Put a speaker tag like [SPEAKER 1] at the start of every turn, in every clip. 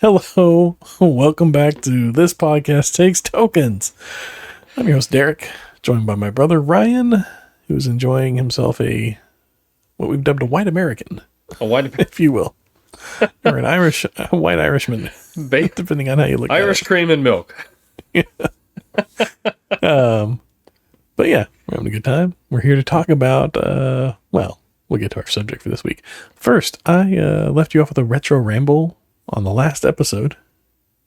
[SPEAKER 1] Hello, welcome back to This Podcast Takes Tokens. I'm your host, Derek, joined by my brother, Ryan, who's enjoying himself what we've dubbed a white American, if you will. Or a white Irishman, depending on how you look at it.
[SPEAKER 2] Irish cream and milk.
[SPEAKER 1] But yeah, we're having a good time. We're here to talk about, we'll get to our subject for this week. First, I left you off with a Retro Ramble on the last episode,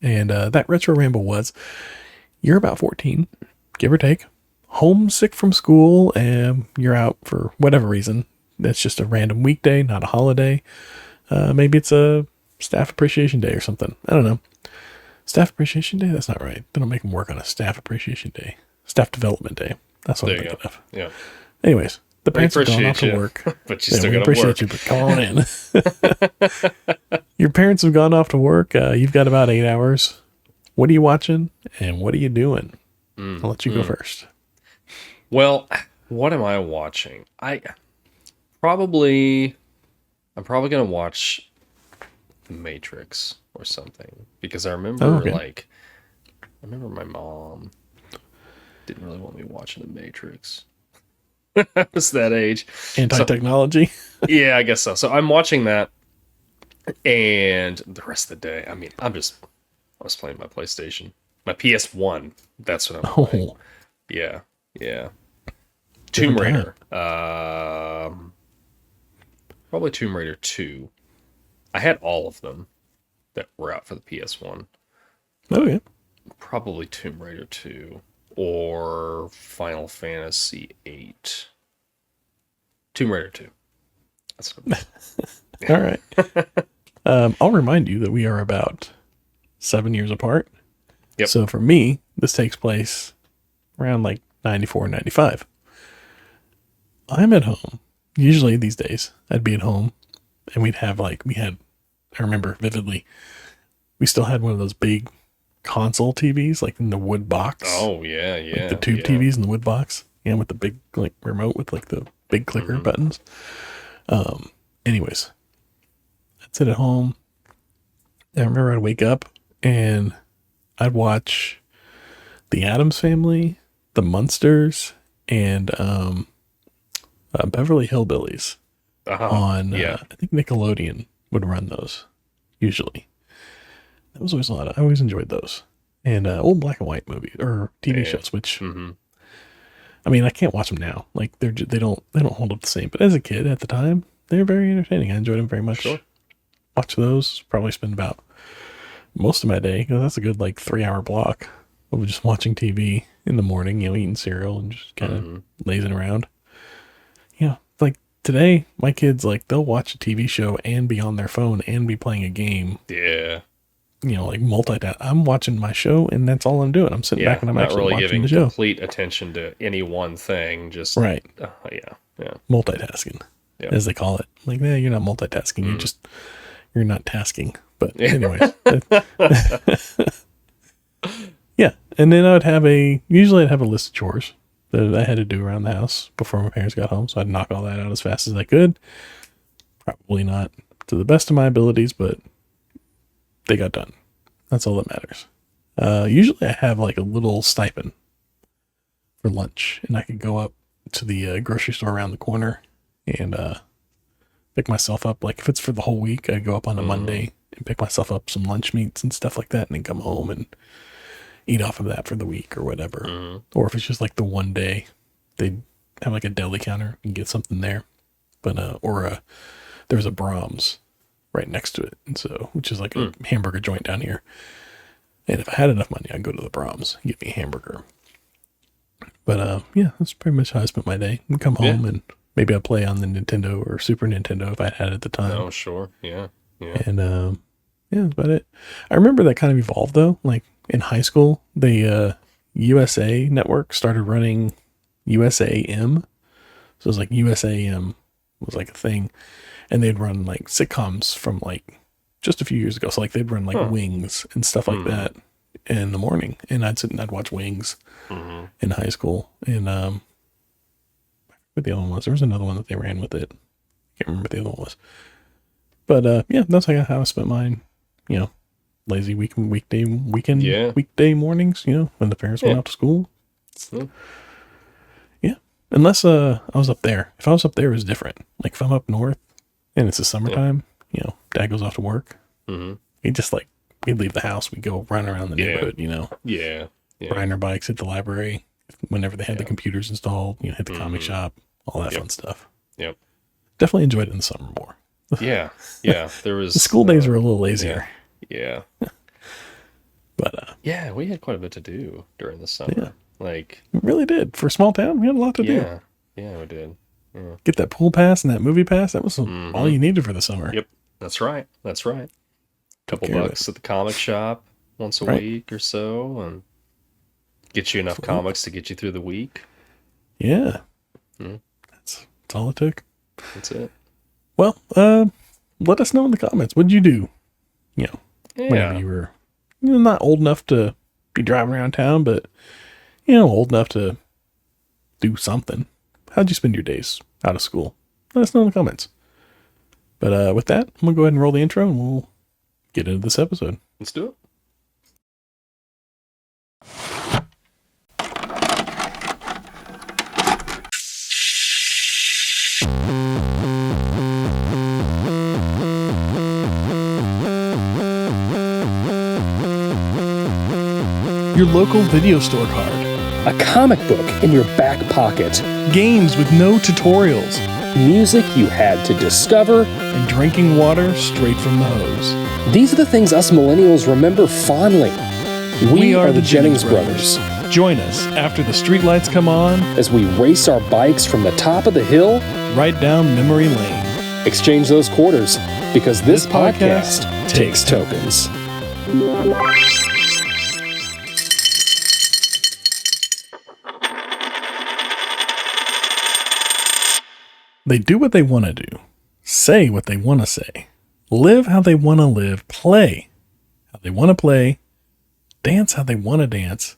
[SPEAKER 1] and that Retro Ramble was, you're about 14, give or take, homesick from school, and you're out for whatever reason. That's just a random weekday, not a holiday. Maybe it's a staff appreciation day or something. I don't know. Staff appreciation day? That's not right. They don't make them work on a staff appreciation day. Staff development day. That's what I'm thinking of.
[SPEAKER 2] Yeah.
[SPEAKER 1] Anyways, the parents have gone off to work.
[SPEAKER 2] But you still got to work.
[SPEAKER 1] Appreciate you, but come on in. Your parents have gone off to work. You've got about 8 hours. What are you watching and what are you doing? I'll let you go first.
[SPEAKER 2] Well, what am I watching? I'm probably going to watch The Matrix or something, because I remember I remember my mom didn't really want me watching The Matrix. I was that age.
[SPEAKER 1] Anti-technology?
[SPEAKER 2] So, yeah, I guess so. So I'm watching that, and the rest of the day, I was playing my PlayStation. My PS1. That's what I'm playing. Yeah. Tomb Raider. Probably Tomb Raider 2. I had all of them that were out for the PS1.
[SPEAKER 1] Oh, yeah.
[SPEAKER 2] Probably Tomb Raider 2 or Final Fantasy 8. Tomb Raider 2. That's what
[SPEAKER 1] All right. I'll remind you that we are about 7 years apart.
[SPEAKER 2] Yep.
[SPEAKER 1] So for me, this takes place around like 94, 95. I'm at home. Usually these days, I'd be at home and I remember vividly, we still had one of those big console TVs, like in the wood box.
[SPEAKER 2] Oh, yeah.
[SPEAKER 1] Like the tube TVs in the wood box. Yeah, with the big like remote with like the big clicker buttons. Anyways, I'd sit at home. I remember I'd wake up and I'd watch the Addams Family, the Munsters, and Beverly Hillbillies on, I think Nickelodeon would run those, usually. That was always a lot. I always enjoyed those. And old black and white movies, or TV shows, which, I mean, I can't watch them now. Like, they don't hold up the same. But as a kid at the time, they were very entertaining. I enjoyed them very much.
[SPEAKER 2] Sure.
[SPEAKER 1] Watch those, probably spend about most of my day, because that's a good, 3-hour block of just watching TV in the morning, eating cereal and just kind of lazing around. Yeah, like today, my kids, they'll watch a TV show and be on their phone and be playing a game.
[SPEAKER 2] Yeah.
[SPEAKER 1] Multitask. I'm watching my show and that's all I'm doing. I'm sitting back and I'm actually watching the show.
[SPEAKER 2] Not really giving complete attention to any one thing. Just
[SPEAKER 1] right.
[SPEAKER 2] Yeah.
[SPEAKER 1] Multitasking, as they call it. You're not multitasking. You're not tasking. But anyways. Yeah. And then usually I'd have a list of chores that I had to do around the house before my parents got home. So I'd knock all that out as fast as I could. Probably not to the best of my abilities, but they got done. That's all that matters. Usually I have a little stipend for lunch, and I could go up to the grocery store around the corner and pick myself up. If it's for the whole week, I'd go up on a Monday and pick myself up some lunch meats and stuff like that, and then come home and eat off of that for the week or whatever. Or if it's just the one day, they'd have a deli counter and get something there. But there's a Brahms right next to it, and so, which is a hamburger joint down here. And if I had enough money, I'd go to the Brahms and get me a hamburger. But yeah, that's pretty much how I spent my day. And come home and maybe I'd play on the Nintendo or Super Nintendo if I had it at the time.
[SPEAKER 2] Oh, sure. Yeah.
[SPEAKER 1] And that's about it. I remember that kind of evolved though. In high school, the USA Network started running USAM. So it was USAM was a thing. And they'd run sitcoms from just a few years ago. So they'd run Wings and stuff like that in the morning. And I'd sit and I'd watch Wings in high school. And I forget what the other one was. There was another one that they ran with it. I can't remember what the other one was. But yeah, that's how I spent mine, weekday mornings, when the parents went out to school.
[SPEAKER 2] Yeah.
[SPEAKER 1] Yeah. Unless I was up there. If I was up there, it was different. Like if I'm up north and it's the summertime, Dad goes off to work.
[SPEAKER 2] Mm-hmm.
[SPEAKER 1] We'd leave the house, we'd go run around the neighborhood,
[SPEAKER 2] Yeah.
[SPEAKER 1] riding our bikes, hit the library whenever they had the computers installed, hit the comic shop, all that fun stuff.
[SPEAKER 2] Yep.
[SPEAKER 1] Definitely enjoyed it in the summer more.
[SPEAKER 2] Yeah. There was
[SPEAKER 1] the school days were a little lazier.
[SPEAKER 2] Yeah.
[SPEAKER 1] But
[SPEAKER 2] yeah, we had quite a bit to do during the summer.
[SPEAKER 1] Yeah.
[SPEAKER 2] Like,
[SPEAKER 1] we really did. For a small town, we had a lot to do.
[SPEAKER 2] Yeah, we did. Yeah.
[SPEAKER 1] Get that pool pass and that movie pass. That was all you needed for the summer.
[SPEAKER 2] Yep. That's right. Couple bucks at the comic shop once a week or so, and get you enough comics to get you through the week.
[SPEAKER 1] Yeah. That's all it took.
[SPEAKER 2] That's it.
[SPEAKER 1] Well, let us know in the comments. What'd you do? Whenever you were not old enough to be driving around town, but old enough to do something. How'd you spend your days out of school? Let us know in the comments. But with that, I'm gonna go ahead and roll the intro, and we'll get into this episode.
[SPEAKER 2] Let's do it.
[SPEAKER 1] Your local video store card.
[SPEAKER 3] A comic book in your back pocket.
[SPEAKER 1] Games with no tutorials.
[SPEAKER 3] Music you had to discover.
[SPEAKER 1] And drinking water straight from the hose.
[SPEAKER 3] These are the things us millennials remember fondly. We are the Jennings brothers.
[SPEAKER 1] Join us after the streetlights come on
[SPEAKER 3] as we race our bikes from the top of the hill
[SPEAKER 1] right down memory lane.
[SPEAKER 3] Exchange those quarters because this podcast takes tokens.
[SPEAKER 1] They do what they want to do, say what they want to say, live how they want to live, play how they want to play, dance how they want to dance,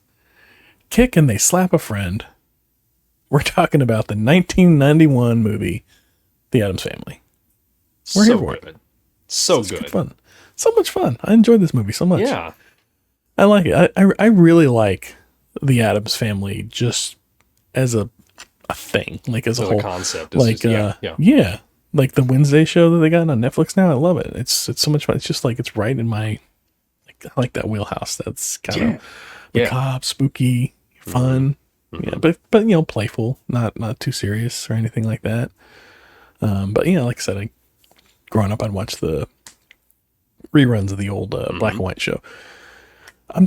[SPEAKER 1] kick and they slap a friend. We're talking about the 1991 movie, The Addams Family. We're here for it.
[SPEAKER 2] So
[SPEAKER 1] it's
[SPEAKER 2] good.
[SPEAKER 1] Fun. So much fun. I enjoyed this movie so much.
[SPEAKER 2] Yeah.
[SPEAKER 1] I like it. I really like The Addams Family just as a thing, like as a whole
[SPEAKER 2] concept.
[SPEAKER 1] Like, yeah. Like the Wednesday show that they got on Netflix now. I love it. It's so much fun. It's just like, it's right in my, I like that wheelhouse. That's kind of macabre, spooky, fun. Yeah. But playful, not too serious or anything like that. But like I said, growing up, I'd watch the reruns of the old black and white show. I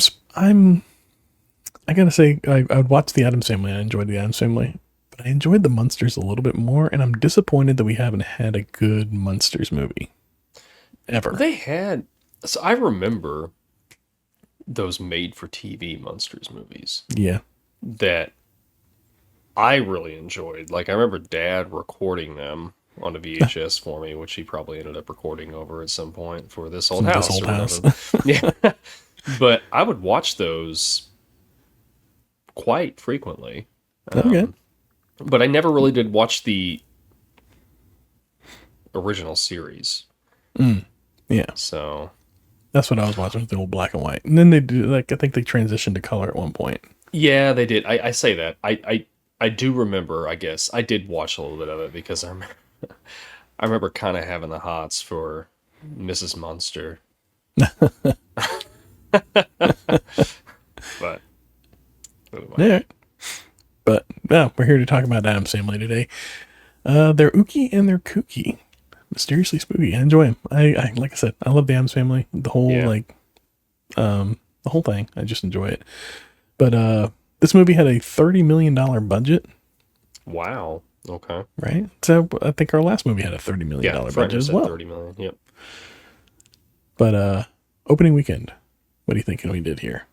[SPEAKER 1] gotta say, I would watch the Addams Family. I enjoyed the Addams Family, but I enjoyed the Munsters a little bit more, and I'm disappointed that we haven't had a good Munsters movie ever.
[SPEAKER 2] They had, so I remember those made-for-TV Munsters movies.
[SPEAKER 1] Yeah.
[SPEAKER 2] That I really enjoyed. Like, I remember Dad recording them on a VHS for me, which he probably ended up recording over at some point for This Old House. Yeah. But I would watch those quite frequently.
[SPEAKER 1] Okay.
[SPEAKER 2] But I never really did watch the original series.
[SPEAKER 1] Yeah.
[SPEAKER 2] So
[SPEAKER 1] that's what I was watching, the old black and white. And then they do, I think they transitioned to color at one point.
[SPEAKER 2] Yeah, they did. I say that. I do remember, I guess. I did watch a little bit of it because I remember kind of having the hots for Mrs. Munster. But anyway.
[SPEAKER 1] Yeah. But yeah, we're here to talk about Addams Family today. They're ooky and they're kooky, mysteriously spooky. I enjoy them. I like I said, I love the Addams Family. The whole the whole thing. I just enjoy it. But this movie had a $30 million budget.
[SPEAKER 2] Wow. Okay.
[SPEAKER 1] Right. So I think our last movie had a $30 million budget as well.
[SPEAKER 2] $30 million. Yep.
[SPEAKER 1] But opening weekend, what do you think we did here?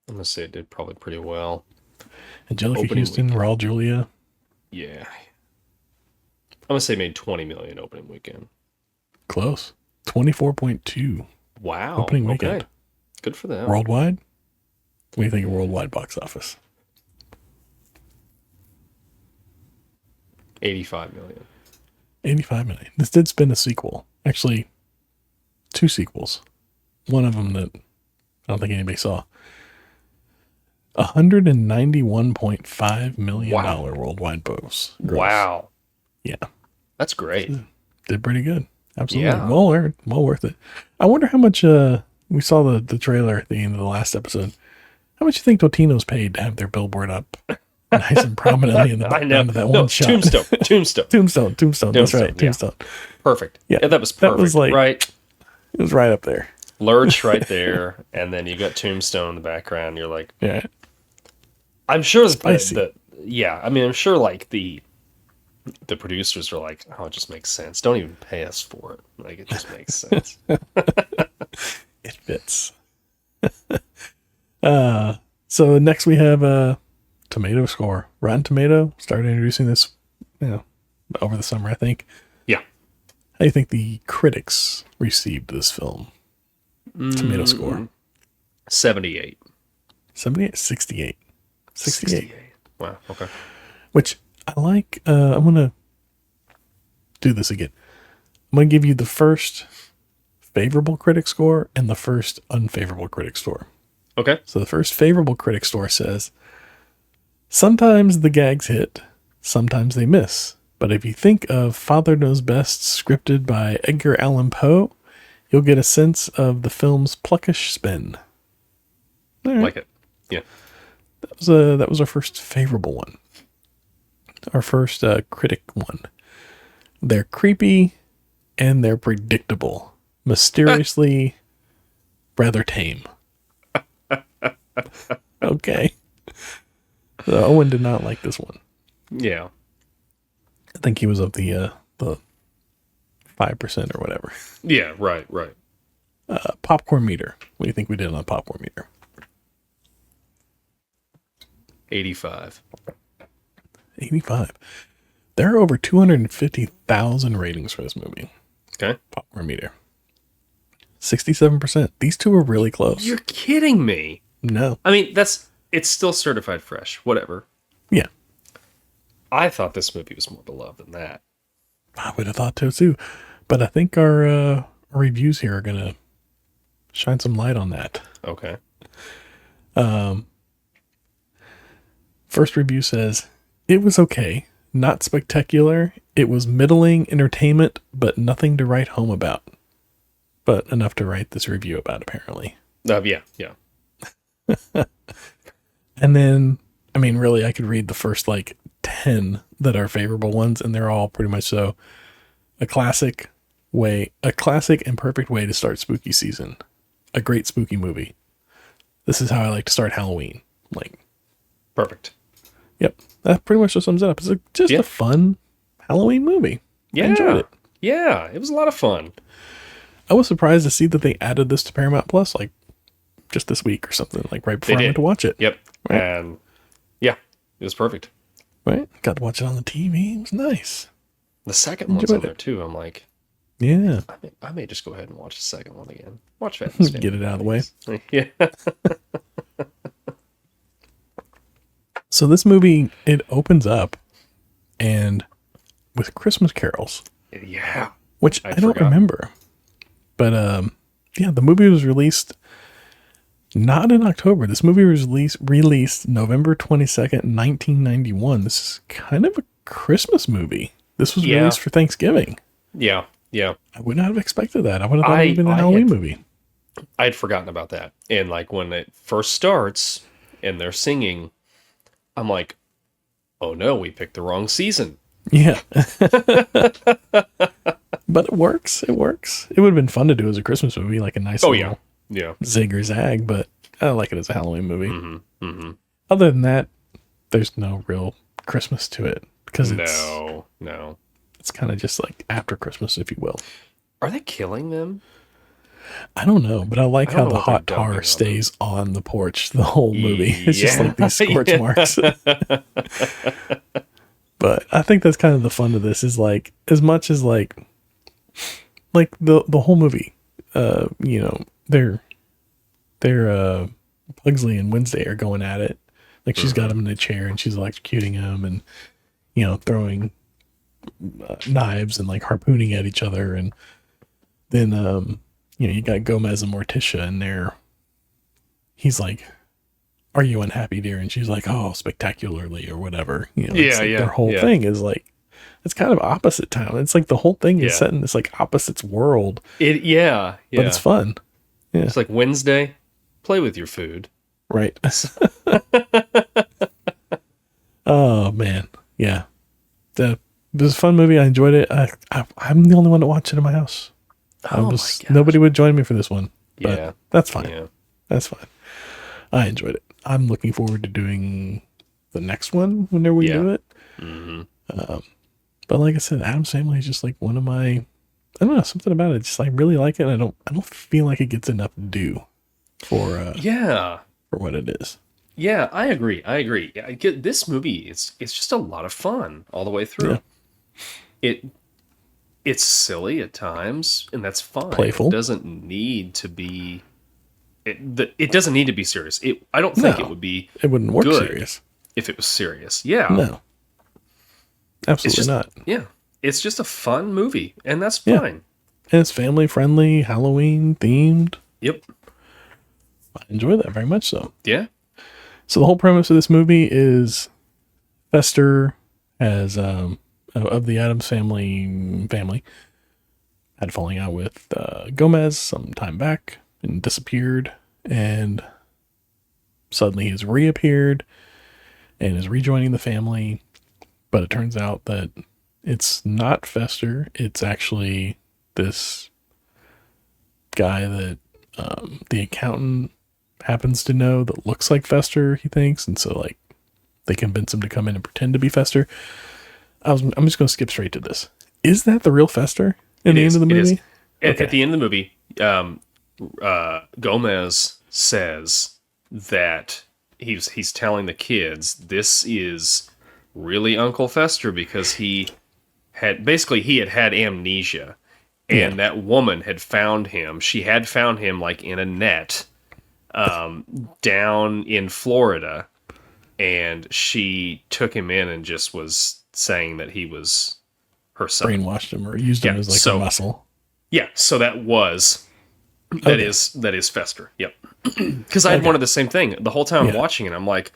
[SPEAKER 2] I'm gonna say it did probably pretty well.
[SPEAKER 1] Anjelica Huston, Raul Julia.
[SPEAKER 2] Yeah. I'm gonna say made $20 million opening weekend.
[SPEAKER 1] Close. 24.2.
[SPEAKER 2] Wow.
[SPEAKER 1] Opening weekend.
[SPEAKER 2] Okay. Good for them.
[SPEAKER 1] Worldwide? What do you think of worldwide box office?
[SPEAKER 2] 85 million.
[SPEAKER 1] 85 million. This did spin a sequel. Actually, 2 sequels. One of them that I don't think anybody saw. $191.5 million worldwide gross.
[SPEAKER 2] Wow.
[SPEAKER 1] Yeah.
[SPEAKER 2] That's great.
[SPEAKER 1] Did pretty good. Absolutely.
[SPEAKER 2] Yeah.
[SPEAKER 1] Well worth it. I wonder how much we saw the trailer at the end of the last episode. How much you think Totino's paid to have their billboard up nice and prominently in the background of that one shot?
[SPEAKER 2] Tombstone.
[SPEAKER 1] That's right. Tombstone.
[SPEAKER 2] Yeah. Perfect.
[SPEAKER 1] Yeah.
[SPEAKER 2] That was perfect.
[SPEAKER 1] That was like,
[SPEAKER 2] right.
[SPEAKER 1] It was right up there.
[SPEAKER 2] Lurch right there, and then you got Tombstone in the background. You're like,
[SPEAKER 1] yeah.
[SPEAKER 2] I'm sure
[SPEAKER 1] Spicy.
[SPEAKER 2] I'm sure like the producers are like, oh, it just makes sense. Don't even pay us for it. Like, it just makes sense.
[SPEAKER 1] It fits. So next we have Tomato score. Rotten Tomato started introducing this, over the summer, I think.
[SPEAKER 2] Yeah.
[SPEAKER 1] How do you think the critics received this film? Tomato score.
[SPEAKER 2] 78.
[SPEAKER 1] 78? 68. 68.
[SPEAKER 2] Wow. Okay.
[SPEAKER 1] Which I like. I'm going to do this again. I'm going to give you the first favorable critic score and the first unfavorable critic score.
[SPEAKER 2] Okay.
[SPEAKER 1] So the first favorable critic score says, sometimes the gags hit, sometimes they miss. But if you think of Father Knows Best, scripted by Edgar Allan Poe, you'll get a sense of the film's pluckish spin. All right.
[SPEAKER 2] Like it. Yeah.
[SPEAKER 1] That was our first favorable one. Our first critic one. They're creepy and they're predictable. Mysteriously rather tame. Okay. So Owen did not like this one.
[SPEAKER 2] Yeah.
[SPEAKER 1] I think he was of the 5% or whatever.
[SPEAKER 2] Yeah, right.
[SPEAKER 1] Popcorn meter. What do you think we did on the popcorn meter?
[SPEAKER 2] 85.
[SPEAKER 1] 85. There are over 250,000 ratings for this movie.
[SPEAKER 2] Okay.
[SPEAKER 1] Popcorn meter. 67%. These two are really close.
[SPEAKER 2] You're kidding me.
[SPEAKER 1] No.
[SPEAKER 2] I mean, it's still certified fresh. Whatever.
[SPEAKER 1] Yeah.
[SPEAKER 2] I thought this movie was more beloved than that.
[SPEAKER 1] I would have thought so too. But I think our reviews here are going to shine some light on that.
[SPEAKER 2] Okay.
[SPEAKER 1] First review says, it was okay. Not spectacular. It was middling entertainment, but nothing to write home about. But enough to write this review about, apparently.
[SPEAKER 2] Yeah.
[SPEAKER 1] And then, I mean, really, I could read the first, 10 that are favorable ones, and they're all pretty much so. A classic and perfect way to start spooky season. A great spooky movie. This is how I like to start Halloween.
[SPEAKER 2] Perfect.
[SPEAKER 1] Yep. That pretty much just sums it up. It's just a fun Halloween movie.
[SPEAKER 2] Yeah.
[SPEAKER 1] I enjoyed it.
[SPEAKER 2] Yeah, it was a lot of fun.
[SPEAKER 1] I was surprised to see that they added this to Paramount Plus, just this week or something, right before I went to watch it.
[SPEAKER 2] Yep.
[SPEAKER 1] Right.
[SPEAKER 2] And yeah, it was perfect.
[SPEAKER 1] Right? Got to watch it on the TV. It was nice.
[SPEAKER 2] The second one's on there too. I'm like,
[SPEAKER 1] yeah.
[SPEAKER 2] I may just go ahead and watch the second one again. Watch Addams Family.
[SPEAKER 1] Get it out of the way.
[SPEAKER 2] Yeah.
[SPEAKER 1] So this movie, it opens up and with Christmas carols.
[SPEAKER 2] Yeah.
[SPEAKER 1] Which I don't remember. But the movie was released not in October. This movie was released November 22nd, 1991. This is kind of a Christmas movie. This was released for Thanksgiving.
[SPEAKER 2] Yeah.
[SPEAKER 1] I would not have expected that. I would have thought it would have been a Halloween movie.
[SPEAKER 2] I'd forgotten about that. And when it first starts and they're singing, I'm like, oh no, we picked the wrong season.
[SPEAKER 1] Yeah. But it works. It works. It would have been fun to do as a Christmas movie, a nice little zig or zag, but I like it as a Halloween movie.
[SPEAKER 2] Mm-hmm. Mm-hmm.
[SPEAKER 1] Other than that, there's no real Christmas to it because
[SPEAKER 2] no.
[SPEAKER 1] It's kind of just after Christmas, if you will.
[SPEAKER 2] Are they killing them?
[SPEAKER 1] I don't know, but I like how the hot tar stays on the porch the whole movie. It's just these scorch marks. But I think that's kind of the fun of this is as much as the whole movie, they're Pugsley and Wednesday are going at it. She's got him in a chair and she's electrocuting him and, throwing knives and harpooning at each other. And then you got Gomez and Morticia in there. He's like, "Are you unhappy, dear?" And she's like, "Oh, spectacularly," or whatever. It's like their whole thing is like, it's kind of opposite town. It's like the whole thing is set in this like opposites world.
[SPEAKER 2] But
[SPEAKER 1] it's fun. Yeah,
[SPEAKER 2] it's like Wednesday, play with your food.
[SPEAKER 1] Right. Oh man, yeah. It was a fun movie. I enjoyed it. I'm the only one to watch it in my house.
[SPEAKER 2] Oh my gosh.
[SPEAKER 1] Nobody would join me for this one. But that's fine.
[SPEAKER 2] Yeah.
[SPEAKER 1] That's fine. I enjoyed it. I'm looking forward to doing the next one whenever we do it.
[SPEAKER 2] Mm-hmm.
[SPEAKER 1] But like I said, Addams Family is just like one of my, I don't know, something about it. Just I really like it. And I don't feel like it gets enough due for what it is.
[SPEAKER 2] Yeah, I agree. Yeah, this movie. It's just a lot of fun all the way through. Yeah. It's silly at times, and that's fine.
[SPEAKER 1] Playful.
[SPEAKER 2] It doesn't need to be. It doesn't need to be serious. I don't think it would be.
[SPEAKER 1] It wouldn't work
[SPEAKER 2] good
[SPEAKER 1] serious
[SPEAKER 2] if it was serious. Yeah.
[SPEAKER 1] No. Absolutely not.
[SPEAKER 2] Yeah, it's just a fun movie, and that's fine.
[SPEAKER 1] And it's family friendly, Halloween themed.
[SPEAKER 2] Yep.
[SPEAKER 1] I enjoy that very much. So
[SPEAKER 2] yeah.
[SPEAKER 1] So the whole premise of this movie is Fester has of the Addams family had falling out with Gomez some time back and disappeared, and suddenly he's reappeared and is rejoining the family. But it turns out that it's not Fester. It's actually this guy that the accountant happens to know that looks like Fester, he thinks. And so like they convince him to come in and pretend to be Fester. I'm just going to skip straight to this. Is that the real Fester in the end of the movie?
[SPEAKER 2] At the end of the movie, Gomez says that he's telling the kids this is really Uncle Fester because he had amnesia, and that woman had found him. She had found him like in a net down in Florida, and she took him in and just was saying that he was her son.
[SPEAKER 1] Brainwashed him or used him as like a muscle.
[SPEAKER 2] Yeah, so that is Fester. Yep. Because I had wanted the same thing the whole time watching it. I'm like,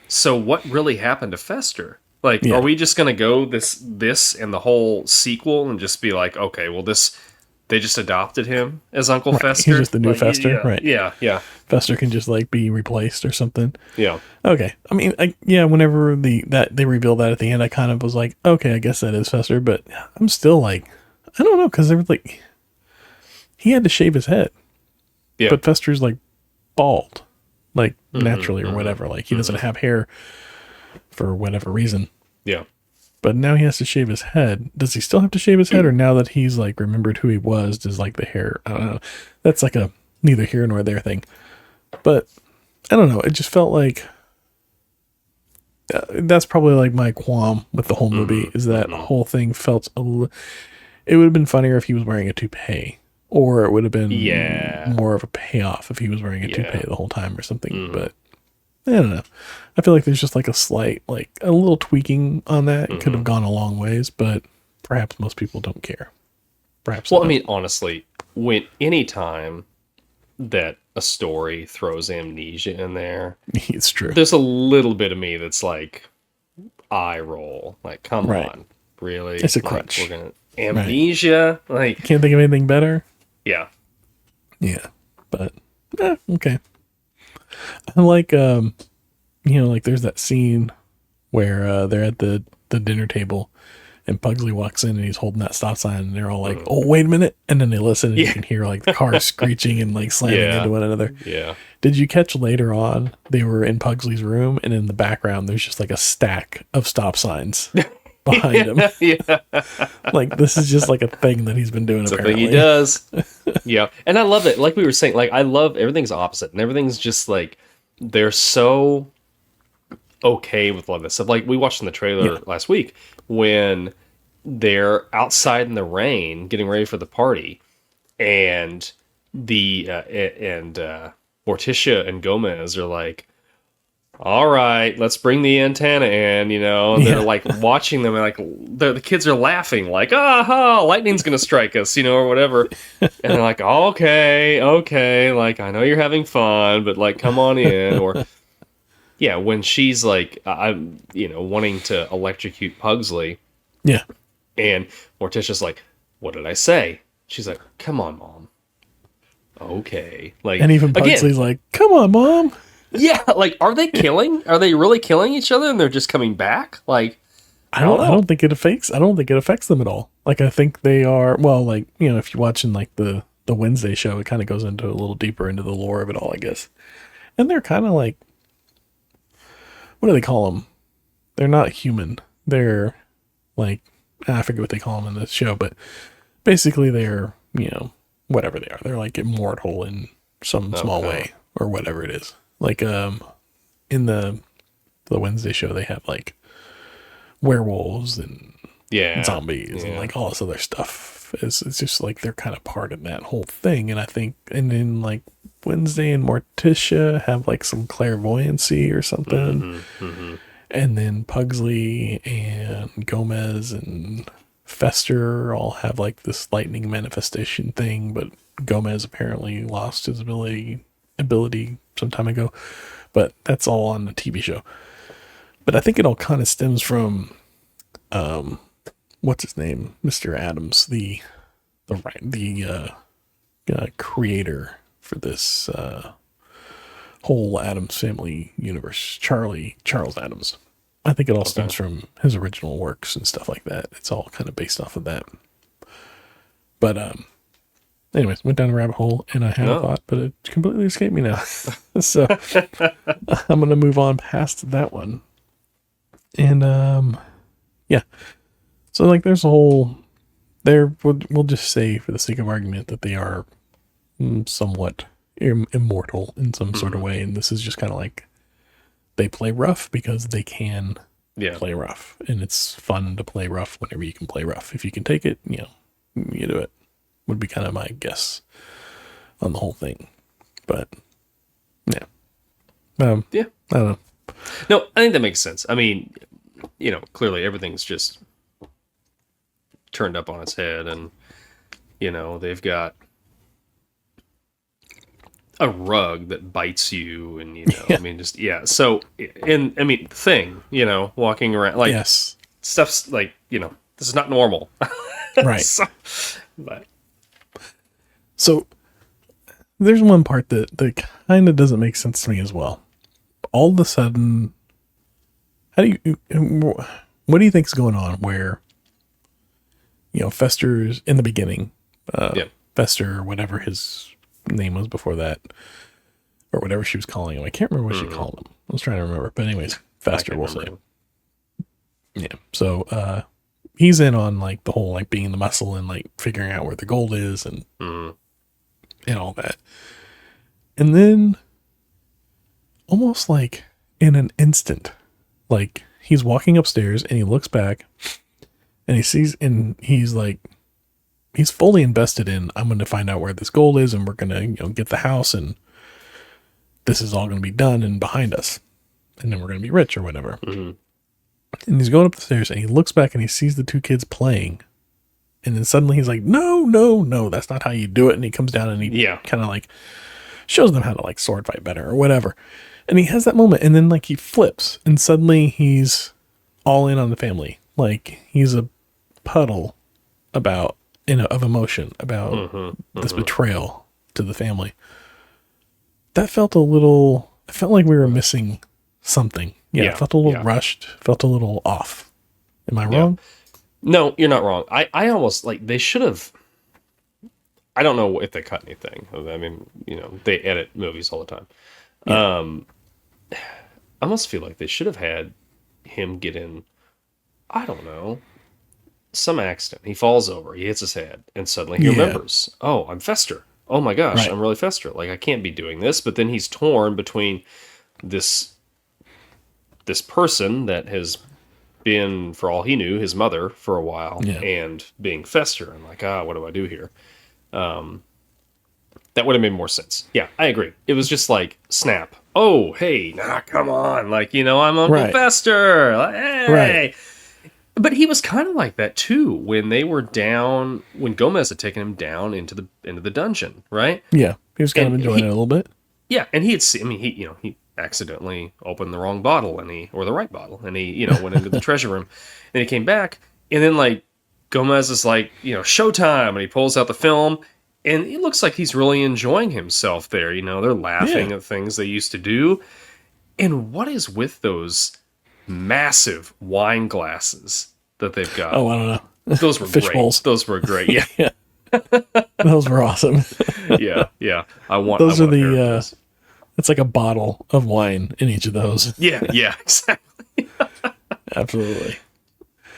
[SPEAKER 2] so what really happened to Fester? Like, are we just gonna go this and the whole sequel and just be like, okay, well they just adopted him as Uncle Fester?
[SPEAKER 1] He's just the new Fester, right?
[SPEAKER 2] Yeah.
[SPEAKER 1] Fester can just like be replaced or something.
[SPEAKER 2] Yeah.
[SPEAKER 1] Okay. I mean, whenever they revealed that at the end, I kind of was like, okay, I guess that is Fester, but I'm still like, I don't know, because they were like, he had to shave his head. Yeah. But Fester's like bald, like naturally or whatever. Like he doesn't have hair for whatever reason.
[SPEAKER 2] Yeah.
[SPEAKER 1] But now he has to shave his head. Does he still have to shave his head, or now that he's like remembered who he was, does like the hair? I don't know. That's like a neither here nor there thing. But I don't know. It just felt like that's probably like my qualm with the whole movie is that whole thing felt it would have been funnier if he was wearing a toupee, or it would have been more of a payoff if he was wearing a toupee the whole time or something. But I don't know. I feel like there's just like a slight, like a little tweaking on that. It could have gone a long ways, but perhaps most people don't care. Perhaps.
[SPEAKER 2] Well, I mean, honestly, any time that a story throws amnesia in there,
[SPEAKER 1] it's true.
[SPEAKER 2] There's a little bit of me that's like eye roll. Like, come on, really?
[SPEAKER 1] It's a crutch.
[SPEAKER 2] We're gonna amnesia. Like,
[SPEAKER 1] can't think of anything better.
[SPEAKER 2] Yeah.
[SPEAKER 1] But okay. I like like there's that scene where they're at the dinner table and Pugsley walks in and he's holding that stop sign and they're all like, oh, wait a minute. And then they listen and you can hear like the cars screeching and like slamming into one another.
[SPEAKER 2] Yeah.
[SPEAKER 1] Did you catch later on they were in Pugsley's room and in the background there's just like a stack of stop signs behind him?
[SPEAKER 2] Yeah.
[SPEAKER 1] Like this is just like a thing that he's been doing apparently.
[SPEAKER 2] It's a thing he does. Yeah. And I love it. Like we were saying, like I love everything's opposite and everything's just like they're so okay with a lot of this stuff. Like we watched in the trailer last week when they're outside in the rain getting ready for the party, and Morticia and Gomez are like, all right, let's bring the antenna in, and they're like watching them, and like the kids are laughing, like, aha, lightning's gonna strike us, or whatever. And they're like, okay, like, I know you're having fun, but like, come on in. Or yeah, when she's like, I'm, wanting to electrocute Pugsley,
[SPEAKER 1] Yeah.
[SPEAKER 2] and Morticia's like, what did I say? She's like, come on, Mom. Okay. Like,
[SPEAKER 1] And even Pugsley's like, come on, Mom.
[SPEAKER 2] yeah, like, are they killing? Are they really killing each other and they're just coming back? Like,
[SPEAKER 1] I don't think it affects them at all. Like, I think they are, well, like, if you're watching like the Wednesday show, it kind of goes into a little deeper into the lore of it all, I guess. And they're kind of like, what do they call them? They're not human. They're like, I forget what they call them in the show, but basically they're, whatever they are. They're like immortal in some small way or whatever it is. Like, in the Wednesday show, they have like werewolves and zombies and like all this other stuff. It's just like they're kind of part of that whole thing. And I think, and then like Wednesday and Morticia have like some clairvoyancy or something. And then Pugsley and Gomez and Fester all have like this lightning manifestation thing, but Gomez apparently lost his ability some time ago. But that's all on the TV show. But I think it all kind of stems from, what's his name, Mr. Addams, the creator for this whole Addams Family universe, Charles Addams. I think it all stems from his original works and stuff like that. It's all kind of based off of that. But anyways, went down a rabbit hole and I had a thought, but it completely escaped me now. So I'm gonna move on past that one. And yeah. So like there's a whole we'll just say for the sake of argument that they are somewhat immortal in some sort of way, and this is just kind of like they play rough because they can play rough, and it's fun to play rough whenever you can play rough. If you can take it, you do it. Would be kind of my guess on the whole thing. But yeah. I don't know.
[SPEAKER 2] No, I think that makes sense. I mean, clearly everything's just turned up on its head, and they've got a rug that bites you, and I mean, just so, and I mean, thing, walking around like stuff's like, this is not normal.
[SPEAKER 1] Right.
[SPEAKER 2] But
[SPEAKER 1] so there's one part that kind of doesn't make sense to me as well. All of a sudden, what do you think's going on where Fester's in the beginning, Fester, whatever his name was before that, or whatever she was calling him. I can't remember what she called him. I was trying to remember, but anyways, Fester, we'll say. Yeah. So, he's in on like the whole, like being the muscle and like figuring out where the gold is and all that. And then almost like in an instant, like he's walking upstairs and he looks back and he sees, and he's like, he's fully invested in, I'm going to find out where this gold is and we're going to, get the house and this is all going to be done and behind us. And then we're going to be rich or whatever. And he's going up the stairs and he looks back and he sees the two kids playing. And then suddenly he's like, no, that's not how you do it. And he comes down and he kind of like shows them how to like sword fight better or whatever. And he has that moment and then like he flips and suddenly he's all in on the family. Like he's a puddle of emotion about this betrayal to the family. That felt I felt like we were missing something. It felt a little rushed, felt a little off. Am I wrong?
[SPEAKER 2] No, you're not wrong. I almost like they should have. I don't know if they cut anything. I mean, they edit movies all the time. I almost feel like they should have had him get in, I don't know, some accident. He falls over, he hits his head, and suddenly he remembers, oh, I'm Fester. Oh my gosh, I'm really Fester. Like, I can't be doing this. But then he's torn between this person that has been, for all he knew, his mother for a while, and being Fester. And like, what do I do here? That would have made more sense. Yeah, I agree. It was just like, snap. Oh, hey, come on. Like, I'm Uncle Fester. Like, hey.
[SPEAKER 1] Right.
[SPEAKER 2] But he was kind of like that too when they were down, when Gomez had taken him down into the dungeon, right?
[SPEAKER 1] Yeah, he was kind of enjoying it a little bit.
[SPEAKER 2] Yeah, and he accidentally opened the wrong bottle or the right bottle, and he went into the treasure room, and he came back, and then like Gomez is like, showtime, and he pulls out the film, and it looks like he's really enjoying himself there. They're laughing at things they used to do, and what is with those massive wine glasses that they've got?
[SPEAKER 1] Oh, I don't know.
[SPEAKER 2] Those were
[SPEAKER 1] Fish
[SPEAKER 2] great.
[SPEAKER 1] bowls.
[SPEAKER 2] Those were great. Yeah,
[SPEAKER 1] Yeah. Those were awesome.
[SPEAKER 2] yeah.
[SPEAKER 1] Those are the. It's like a bottle of wine in each of those.
[SPEAKER 2] Yeah, exactly.
[SPEAKER 1] Absolutely.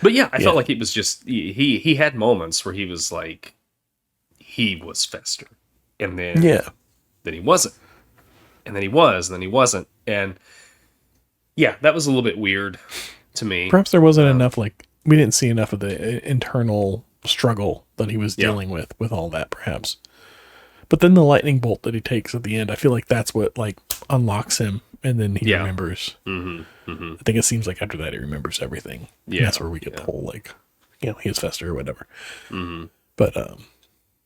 [SPEAKER 2] But yeah, I felt like it was just he had moments where he was like he was Fester, and then he wasn't, and then he was, and then he wasn't, and yeah, that was a little bit weird to me.
[SPEAKER 1] Perhaps there wasn't enough, like, we didn't see enough of the internal struggle that he was dealing with all that, perhaps. But then the lightning bolt that he takes at the end, I feel like that's what, like, unlocks him, and then he remembers. I think it seems like after that he remembers everything. Yeah. And that's where we get the whole, like, he is Fester or whatever. But,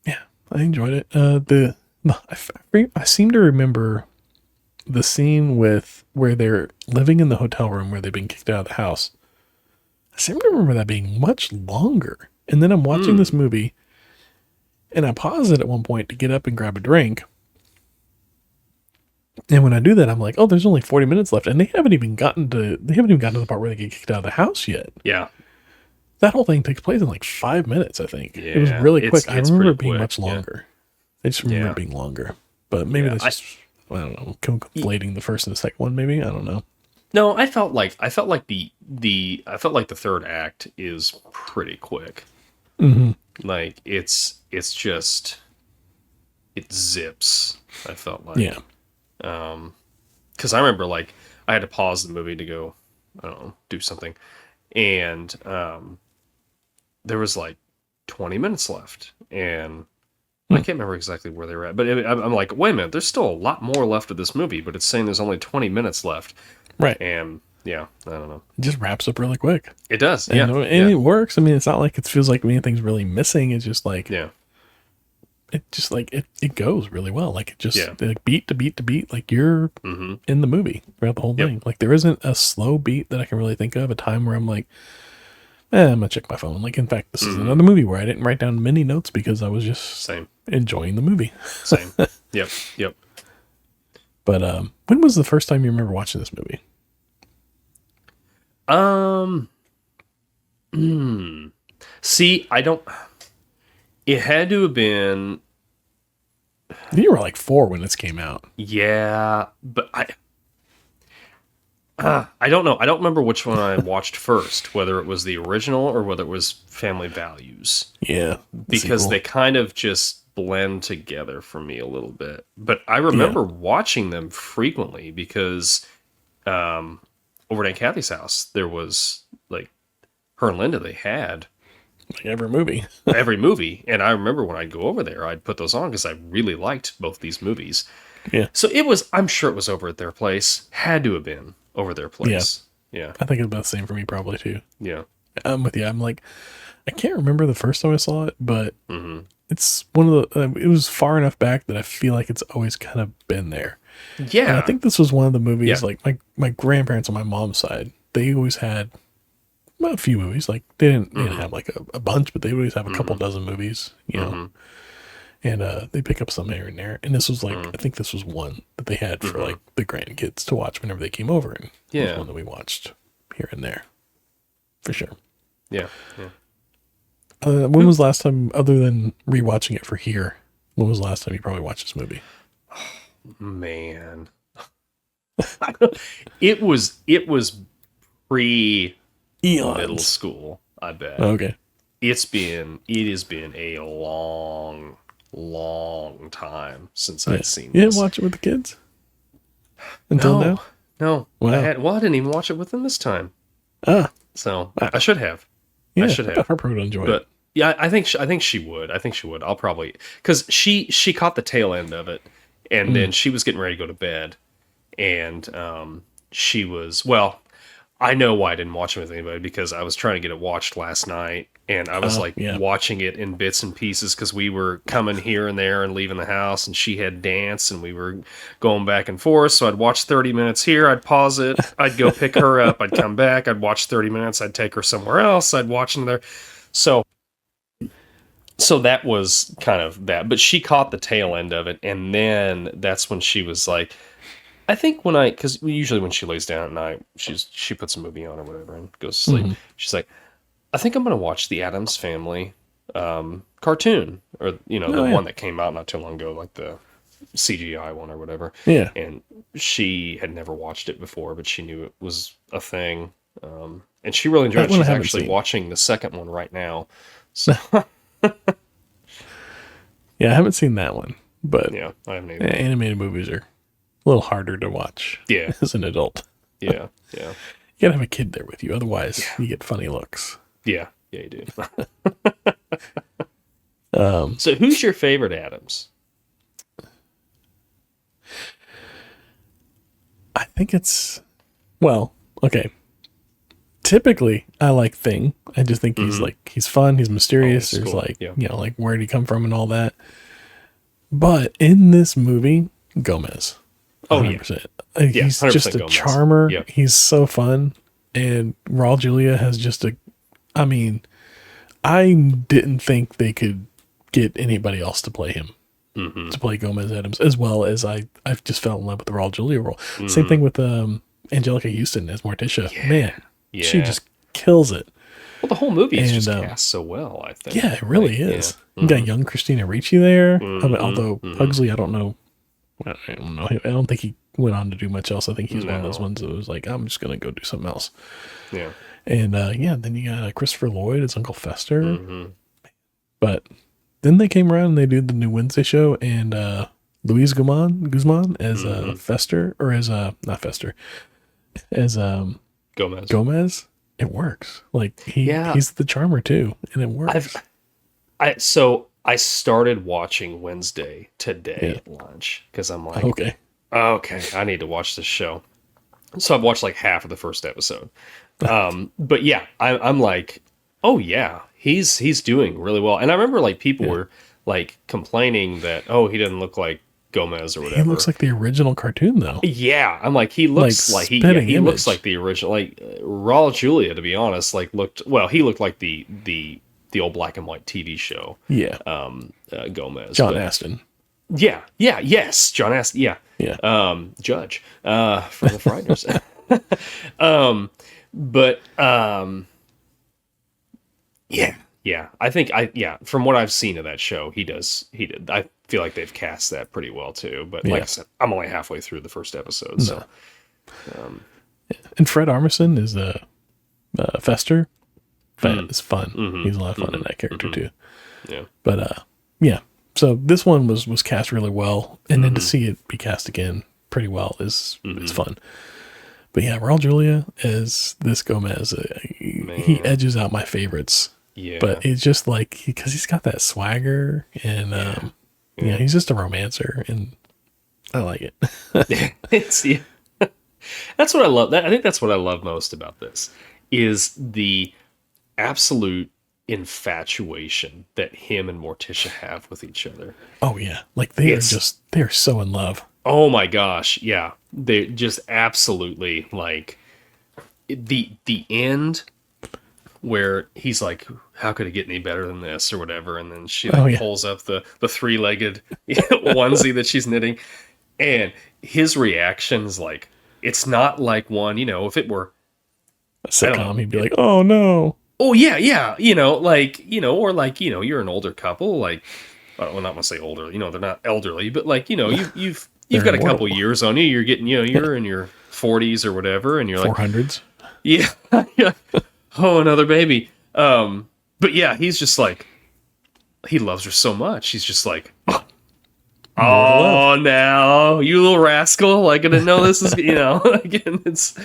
[SPEAKER 1] yeah, I enjoyed it. I seem to remember the scene where they're living in the hotel room where they've been kicked out of the house. I seem to remember that being much longer. And then I'm watching this movie, and I pause it at one point to get up and grab a drink. And when I do that, I'm like, oh, there's only 40 minutes left, and they haven't even gotten to the part where they get kicked out of the house yet.
[SPEAKER 2] Yeah.
[SPEAKER 1] That whole thing takes place in like 5 minutes, I think. It was really quick. I remember it being much longer. I just remember it being longer. But maybe that's just, I don't know, conflating the first and the second one, maybe? I don't know.
[SPEAKER 2] No, I felt like the third act is pretty quick. Like it's just, it zips. I felt like, because I remember like I had to pause the movie to go, I don't know, do something, and there was like 20 minutes left, and I can't remember exactly where they were at, but I'm like, wait a minute, there's still a lot more left of this movie, but it's saying there's only 20 minutes left.
[SPEAKER 1] Right.
[SPEAKER 2] And yeah, I don't know.
[SPEAKER 1] It just wraps up really quick.
[SPEAKER 2] It does.
[SPEAKER 1] And it works. I mean, it's not like it feels like anything's really missing. It's just like, it just like, it goes really well. Like it just like beat to beat to beat, like you're in the movie throughout the whole thing. Like there isn't a slow beat that I can really think of, a time where I'm like, I'm gonna check my phone. Like, in fact, this is another movie where I didn't write down many notes because I was just enjoying the movie.
[SPEAKER 2] Same. Yep.
[SPEAKER 1] But when was the first time you remember watching this movie?
[SPEAKER 2] See, I don't. It had to have been.
[SPEAKER 1] You were like 4 when this came out.
[SPEAKER 2] Yeah, but I don't know. I don't remember which one I watched first, whether it was the original or whether it was Family Values.
[SPEAKER 1] Yeah.
[SPEAKER 2] Because they kind of just blend together for me a little bit. But I remember watching them frequently because over at Aunt Kathy's house, there was like her and Linda, they had
[SPEAKER 1] like every movie.
[SPEAKER 2] every movie. And I remember when I'd go over there, I'd put those on because I really liked both these movies.
[SPEAKER 1] Yeah.
[SPEAKER 2] So I'm sure it was over at their place. Had to have been over their place. Yeah.
[SPEAKER 1] I think it's about the same for me probably too.
[SPEAKER 2] Yeah.
[SPEAKER 1] I'm with you. I'm like, I can't remember the first time I saw it, but it's one of the, it was far enough back that I feel like it's always kind of been there.
[SPEAKER 2] Yeah.
[SPEAKER 1] And I think this was one of the movies, like my grandparents on my mom's side, they always had a few movies. Like they didn't have like a bunch, but they always have a couple dozen movies, you know. And they pick up some here and there. And this was like, I think this was one that they had for like the grandkids to watch whenever they came over. And it was one that we watched here and there. For sure.
[SPEAKER 2] Yeah.
[SPEAKER 1] When was the last time, other than rewatching it for here, when was the last time you probably watched this movie?
[SPEAKER 2] Man. It was pre middle school, I bet.
[SPEAKER 1] Okay.
[SPEAKER 2] It has been a long time since I've seen this.
[SPEAKER 1] You didn't watch it with the kids? Until now?
[SPEAKER 2] No.
[SPEAKER 1] Wow.
[SPEAKER 2] I didn't even watch it with them this time.
[SPEAKER 1] Ah.
[SPEAKER 2] So I should have.
[SPEAKER 1] Yeah,
[SPEAKER 2] I should have.
[SPEAKER 1] Harper would enjoy
[SPEAKER 2] but,
[SPEAKER 1] it.
[SPEAKER 2] Yeah, I think she would. I think she would. I'll probably, because she caught the tail end of it, and then she was getting ready to go to bed, and she was, well, I know why I didn't watch it with anybody, because I was trying to get it watched last night, and I was watching it in bits and pieces, because we were coming here and there and leaving the house, and she had dance, and we were going back and forth. So I'd watch 30 minutes here, I'd pause it, I'd go pick her up, I'd come back, I'd watch 30 minutes, I'd take her somewhere else, I'd watch another. So that was kind of that, but she caught the tail end of it, and then that's when she was like, I think because usually when she lays down at night, she puts a movie on or whatever and goes to sleep. She's like, I think I'm going to watch the Addams Family cartoon, or the one that came out not too long ago, like the CGI one or whatever.
[SPEAKER 1] Yeah,
[SPEAKER 2] and she had never watched it before, but she knew it was a thing, and she really enjoyed it. She's actually watching the second one right now. So.
[SPEAKER 1] Yeah, I haven't seen that one, but
[SPEAKER 2] yeah, I haven't either.
[SPEAKER 1] Animated movies are a little harder to watch.
[SPEAKER 2] Yeah,
[SPEAKER 1] as an adult.
[SPEAKER 2] Yeah.
[SPEAKER 1] You gotta have a kid there with you, otherwise you get funny looks.
[SPEAKER 2] Yeah, you do. So, who's your favorite Addams?
[SPEAKER 1] I think it's okay. Typically, I like Thing. I just think he's fun. He's mysterious. There's cool. Like where did he come from and all that. But in this movie, Gomez. 100%. He's just a charmer. Yep. He's so fun. And Raul Julia has just I didn't think they could get anybody else to play him. To play Gomez Addams, as well as I've just fell in love with the Raul Julia role. Same thing with Anjelica Huston as Morticia. Yeah. Man. Yeah. She just kills it.
[SPEAKER 2] Well, the whole movie is just cast so well, I think.
[SPEAKER 1] Yeah, it really is. Yeah. You got young Christina Ricci there. Although Pugsley, I don't know. I don't think he went on to do much else. I think he's one of those ones that was like, I'm just going to go do something else.
[SPEAKER 2] Yeah.
[SPEAKER 1] And then you got Christopher Lloyd as Uncle Fester. But then they came around and they did the new Wednesday show, and Luis Guzman as Fester, or as not Fester, as Gomez. It works. Like he's the charmer too, and it works.
[SPEAKER 2] So I started watching Wednesday today at lunch, because I'm like, okay, I need to watch this show. So I've watched like half of the first episode. But yeah, I'm like, oh yeah, he's doing really well. And I remember like people were like complaining that, oh, he doesn't look like Gomez or whatever.
[SPEAKER 1] He looks like the original cartoon though.
[SPEAKER 2] Yeah, I'm like, he looks like he looks like the original. Like Raul Julia, to be honest, he looked like the old black and white TV show.
[SPEAKER 1] Yeah.
[SPEAKER 2] Gomez.
[SPEAKER 1] John Astin.
[SPEAKER 2] Yeah. Yes, John Astin. Yeah. Judge for the Frighteners. Yeah. I think from what I've seen of that show, he did. I feel like they've cast that pretty well too. But like I said, I'm only halfway through the first episode, so.
[SPEAKER 1] And Fred Armisen is Fester. It's fun. He's a lot of fun in that character too.
[SPEAKER 2] Yeah.
[SPEAKER 1] But so this one was cast really well, and then to see it be cast again pretty well is fun. But yeah, Raul Julia as this Gomez, he edges out my favorites. Yeah. But it's just like, because he's got that swagger, and he's just a romancer, and I like it.
[SPEAKER 2] That's what I love. I think that's what I love most about this, is the absolute infatuation that him and Morticia have with each other.
[SPEAKER 1] Oh yeah, like they're so in love.
[SPEAKER 2] Oh my gosh, yeah, they just absolutely, like the end where he's like, how could it get any better than this or whatever, and then she pulls up the three-legged onesie that she's knitting, and his reaction is like, it's not like one, if it were
[SPEAKER 1] a sitcom, he'd be like, oh no.
[SPEAKER 2] Oh yeah, or like, you're an older couple, like, well, not gonna say older, they're not elderly, but like, you've got a couple years on you, you're getting, you're in your 40s or whatever, and you're like
[SPEAKER 1] 400s.
[SPEAKER 2] Yeah. Oh, another baby. But yeah, he's just like, he loves her so much. He's just like, oh, now you little rascal! Like, I didn't know this is, again, it's.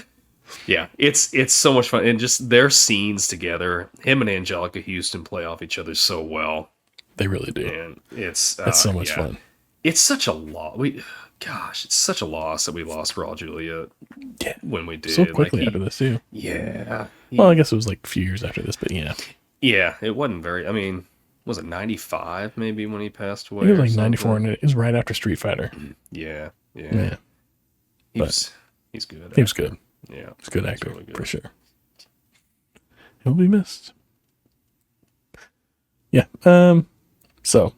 [SPEAKER 2] Yeah, it's so much fun, and just their scenes together. Him and Anjelica Huston play off each other so well,
[SPEAKER 1] They really do.
[SPEAKER 2] and it's
[SPEAKER 1] So much fun.
[SPEAKER 2] It's such a loss. It's such a loss that we lost Raul Julia when we did
[SPEAKER 1] So quickly after this too.
[SPEAKER 2] Yeah.
[SPEAKER 1] Well, I guess it was like a few years after this, but yeah.
[SPEAKER 2] Yeah, it wasn't very. I mean, was it 95 maybe when he passed away?
[SPEAKER 1] It was like 94, and it was right after Street Fighter.
[SPEAKER 2] Yeah.
[SPEAKER 1] But
[SPEAKER 2] He's good.
[SPEAKER 1] He was good.
[SPEAKER 2] Yeah,
[SPEAKER 1] He's a good actor
[SPEAKER 2] really good.
[SPEAKER 1] for sure. He'll be missed. Yeah. So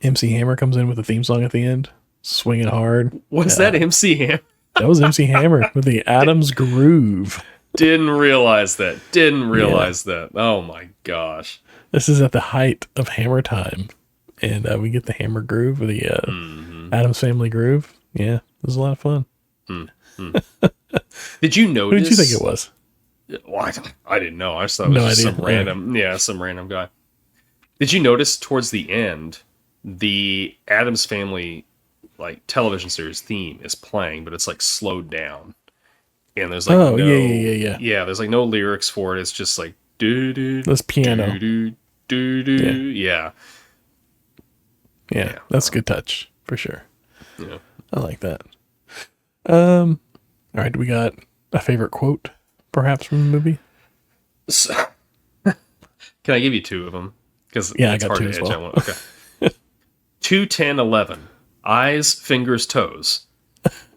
[SPEAKER 1] MC Hammer comes in with a theme song at the end, swinging hard.
[SPEAKER 2] Was that MC Hammer?
[SPEAKER 1] That was MC Hammer with the Addams Groove.
[SPEAKER 2] Didn't realize that. That. Oh my gosh.
[SPEAKER 1] This is at the height of Hammer time, and we get the Hammer Groove with the Addams Family Groove. Yeah, it was a lot of fun.
[SPEAKER 2] Did you notice?
[SPEAKER 1] Who did you think it was?
[SPEAKER 2] Well, I didn't know. I just thought it was just some random guy. Did you notice towards the end, the Addams Family like television series theme is playing, but it's like slowed down, and there's like yeah. There's like no lyrics for it. It's just like do do.
[SPEAKER 1] This piano.
[SPEAKER 2] Yeah.
[SPEAKER 1] That's a good touch for sure.
[SPEAKER 2] Yeah,
[SPEAKER 1] I like that. All right, we got a favorite quote, perhaps from the movie.
[SPEAKER 2] So, can I give you two of them? Because
[SPEAKER 1] I got two as well.
[SPEAKER 2] Okay. 2, 10, 11. Eyes, fingers, toes.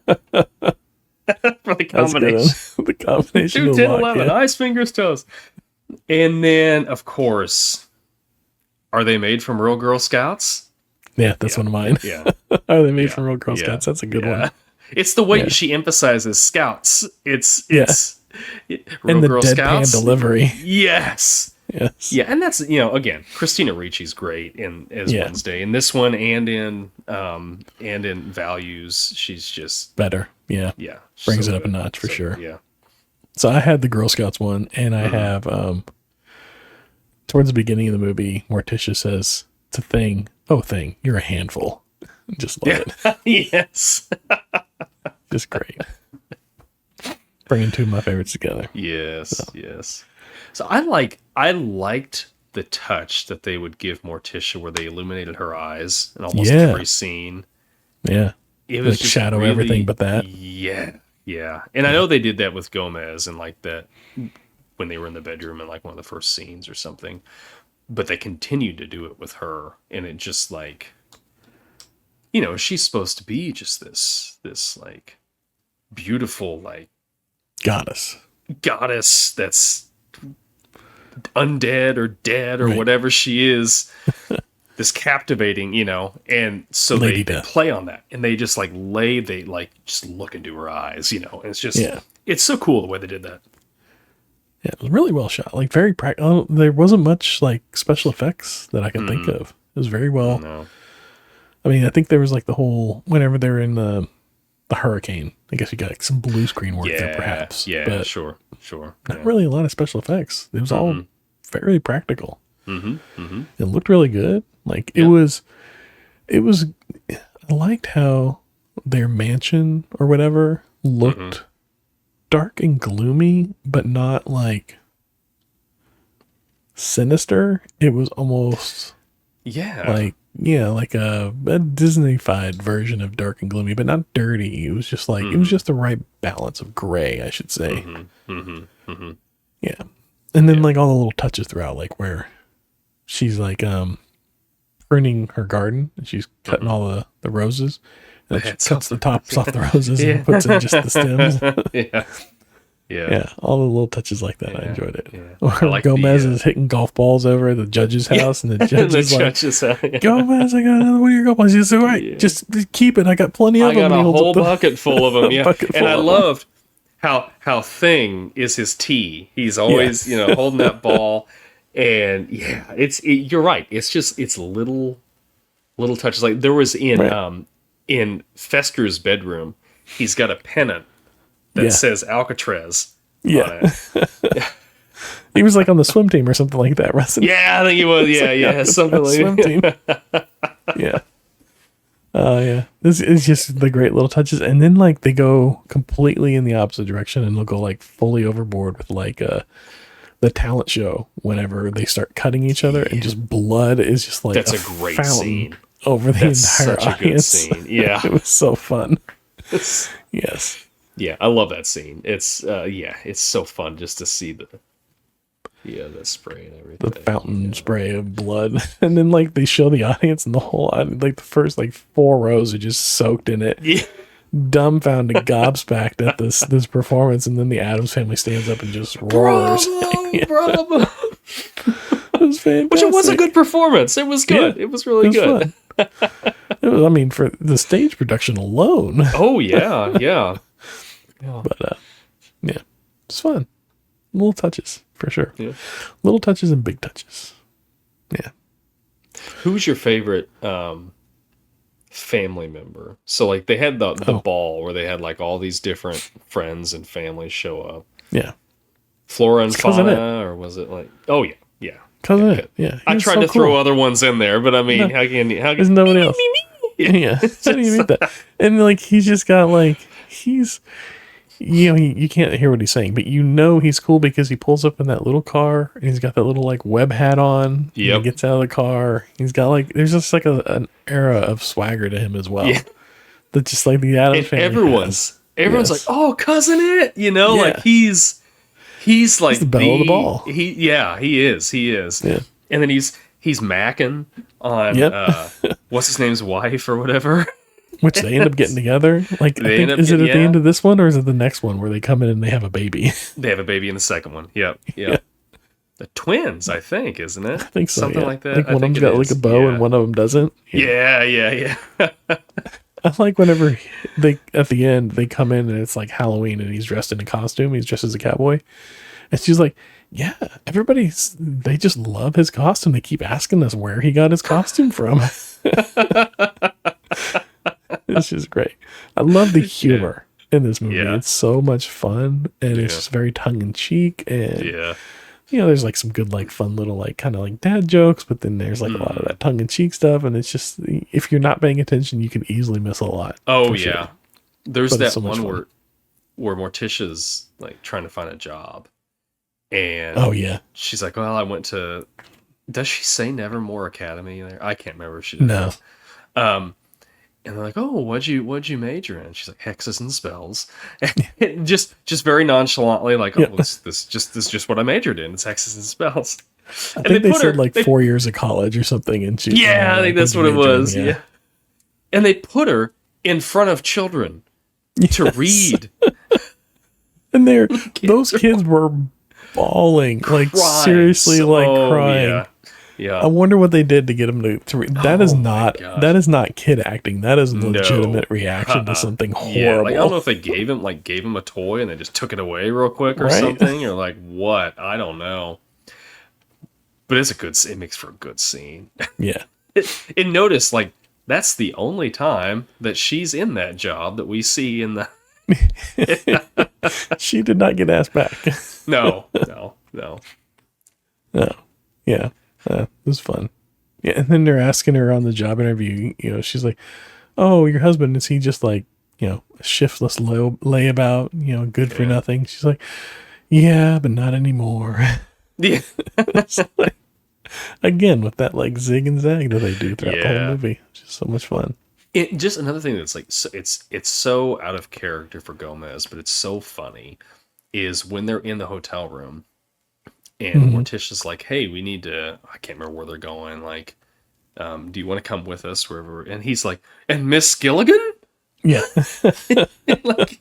[SPEAKER 2] For the combination.
[SPEAKER 1] The combination.
[SPEAKER 2] 2, 10, 11. Eyes, fingers, toes. And then, of course, are they made from real Girl Scouts?
[SPEAKER 1] Yeah, that's one of mine.
[SPEAKER 2] Yeah.
[SPEAKER 1] Are they made from real Girl Scouts? That's a good one.
[SPEAKER 2] It's the way she emphasizes Scouts. It's real
[SPEAKER 1] and the
[SPEAKER 2] Girl
[SPEAKER 1] deadpan
[SPEAKER 2] Scouts
[SPEAKER 1] delivery.
[SPEAKER 2] Yes.
[SPEAKER 1] Yes.
[SPEAKER 2] Yeah, and that's again, Christina Ricci's great as Wednesday in this one, and in Values, she's just
[SPEAKER 1] better. Yeah.
[SPEAKER 2] Yeah,
[SPEAKER 1] brings
[SPEAKER 2] so
[SPEAKER 1] it up
[SPEAKER 2] good.
[SPEAKER 1] a notch for sure.
[SPEAKER 2] Yeah.
[SPEAKER 1] So I had the Girl Scouts one, and I have towards the beginning of the movie, Morticia says to Thing, "Oh, Thing, you're a handful." Just love it.
[SPEAKER 2] Yes.
[SPEAKER 1] Just great. Bringing two of my favorites together.
[SPEAKER 2] Yes. So I liked the touch that they would give Morticia, where they illuminated her eyes in almost every scene.
[SPEAKER 1] Yeah,
[SPEAKER 2] it was
[SPEAKER 1] like just shadow really, everything but that.
[SPEAKER 2] Yeah. And I know they did that with Gomez and like that when they were in the bedroom in like one of the first scenes or something. But they continued to do it with her, and it just like, she's supposed to be just this like beautiful like
[SPEAKER 1] goddess
[SPEAKER 2] that's undead or dead or whatever she is. This captivating, and so they play on that, and they just like just look into her eyes, and it's just it's so cool the way they did that.
[SPEAKER 1] Yeah, it was really well shot. Like very practical. There wasn't much like special effects that I can think of. It was very well.
[SPEAKER 2] No.
[SPEAKER 1] I mean, I think there was like the whole whenever they're in the hurricane. I guess you got like some blue screen work there, perhaps.
[SPEAKER 2] Yeah,
[SPEAKER 1] but
[SPEAKER 2] sure.
[SPEAKER 1] Not really a lot of special effects. It was all very practical.
[SPEAKER 2] It
[SPEAKER 1] looked really good. Like it was. I liked how their mansion or whatever looked dark and gloomy, but not like sinister. It was almost like a Disney-fied version of dark and gloomy, but not dirty. It was just like it was just the right balance of gray, I should say. Yeah, and then like all the little touches throughout, like where she's like pruning her garden and she's cutting all the roses. And she cuts the tops off the roses and puts in just the stems. Yeah, all the little touches like that. I enjoyed it. Yeah. Or like Gomez is hitting golf balls over the judge's house, and the judge is like, Gomez, I got another one of your golf balls. He's all right. Just keep it. I got plenty of them.
[SPEAKER 2] I got a whole bucket full of them. Yeah, and I loved how Thing is his tee. He's always holding that ball, and you're right. It's little touches. Like there was in Fester's bedroom, he's got a pennant that says Alcatraz on it.
[SPEAKER 1] He was like on the swim team or something like that, wasn't he?
[SPEAKER 2] Yeah, I think he was. Yeah, something like
[SPEAKER 1] swim team. Yeah. Oh yeah, this is just the great little touches, and then like they go completely in the opposite direction, and they'll go like fully overboard with like the talent show whenever they start cutting each other, and just blood is just like
[SPEAKER 2] That's a great
[SPEAKER 1] fountain
[SPEAKER 2] scene
[SPEAKER 1] over the
[SPEAKER 2] That's
[SPEAKER 1] entire
[SPEAKER 2] such a good
[SPEAKER 1] audience.
[SPEAKER 2] scene. Yeah.
[SPEAKER 1] It was so fun. Yes.
[SPEAKER 2] Yeah, I love that scene. It's it's so fun just to see the spray and everything.
[SPEAKER 1] The fountain spray of blood, and then like they show the audience, and the whole like the first like 4 rows are just soaked in it,
[SPEAKER 2] Yeah.
[SPEAKER 1] dumbfounded, gobsmacked at this performance, and then the Addams Family stands up and just roars.
[SPEAKER 2] Bravo!
[SPEAKER 1] It was fantastic.
[SPEAKER 2] Which it was a good performance. It was good.
[SPEAKER 1] Yeah,
[SPEAKER 2] It was really good.
[SPEAKER 1] fun. It was, I mean, for the stage production alone.
[SPEAKER 2] Oh yeah, yeah.
[SPEAKER 1] But yeah, it's fun. Little touches for sure.
[SPEAKER 2] Yeah.
[SPEAKER 1] Little touches and big touches. Yeah.
[SPEAKER 2] Who's your favorite family member? So like they had the ball where they had like all these different friends and families show up.
[SPEAKER 1] Yeah.
[SPEAKER 2] Flora and
[SPEAKER 1] Cousin
[SPEAKER 2] Fauna, or was it like? Oh yeah, yeah.
[SPEAKER 1] Cousin It. Yeah.
[SPEAKER 2] I tried to throw other ones in there, but I mean, how can
[SPEAKER 1] There's nobody else. Yeah. How do you mean that? And like he's just got like he's. You know, you can't hear what he's saying, but you know he's cool because he pulls up in that little car and he's got that little like web hat on.
[SPEAKER 2] Yep.
[SPEAKER 1] He gets out of the car. He's got like there's just like an era of swagger to him as well. Yeah. That just like the Addams Family.
[SPEAKER 2] Everyone's like, oh, Cousin It, like he's like
[SPEAKER 1] he's the belle of the ball.
[SPEAKER 2] He is.
[SPEAKER 1] Yeah.
[SPEAKER 2] And then he's macking on what's his name's wife or whatever.
[SPEAKER 1] Which they end up getting together. Like, is it at the end of this one or is it the next one where they come in and they have a baby?
[SPEAKER 2] They have a baby in the second one. Yep. The twins, I think, isn't it?
[SPEAKER 1] I think so.
[SPEAKER 2] Something like that.
[SPEAKER 1] Like one of them's got like a bow and one of them doesn't.
[SPEAKER 2] Yeah.
[SPEAKER 1] I like whenever at the end they come in and it's like Halloween and he's dressed in a costume. He's dressed as a cowboy. And she's like, yeah, they just love his costume. They keep asking us where he got his costume from. It's just great. I love the humor in this movie.
[SPEAKER 2] Yeah.
[SPEAKER 1] It's so much fun, and it's just very tongue in cheek. And there's like some good, like fun little, like kind of like dad jokes, but then there's like a lot of that tongue in cheek stuff. And it's just if you're not paying attention, you can easily miss a lot.
[SPEAKER 2] Oh yeah, sure. There's that
[SPEAKER 1] so
[SPEAKER 2] one where Morticia's like trying to find a job, and she's like, well, I went to. Does she say Nevermore Academy there? I can't remember if she did. No. And they're like, oh, what'd you major in? She's like, hexes and spells. And just very nonchalantly, like, oh, this is just what I majored in. It's hexes and spells.
[SPEAKER 1] I think they said like 4 years of college or something. And she,
[SPEAKER 2] I think that's what it was. Yeah. And they put her in front of children to read.
[SPEAKER 1] And those kids were bawling, like seriously, like crying. Yeah. I wonder what they did to get him to read. That is not kid acting. That is legitimate reaction to something horrible.
[SPEAKER 2] Yeah, like, I don't know if they gave him a toy and they just took it away real quick or something, or like what? I don't know. But it makes for a good scene.
[SPEAKER 1] Yeah.
[SPEAKER 2] And notice, like, that's the only time that she's in that job that we see in the.
[SPEAKER 1] She did not get asked back.
[SPEAKER 2] No.
[SPEAKER 1] Yeah. It was fun. Yeah, and then they're asking her on the job interview, she's like, oh, your husband, is he just like, a shiftless layabout, good for nothing? She's like, yeah, but not anymore.
[SPEAKER 2] Yeah.
[SPEAKER 1] Like, again, with that like zig and zag that they do throughout the whole movie. It's just so much fun.
[SPEAKER 2] Just another thing that's like, it's so out of character for Gomez, but it's so funny, is when they're in the hotel room. And Morticia's like, hey, we need to, I can't remember where they're going. Like, do you want to come with us wherever? And he's like, and Miss Gilligan?
[SPEAKER 1] Yeah.
[SPEAKER 2] Like,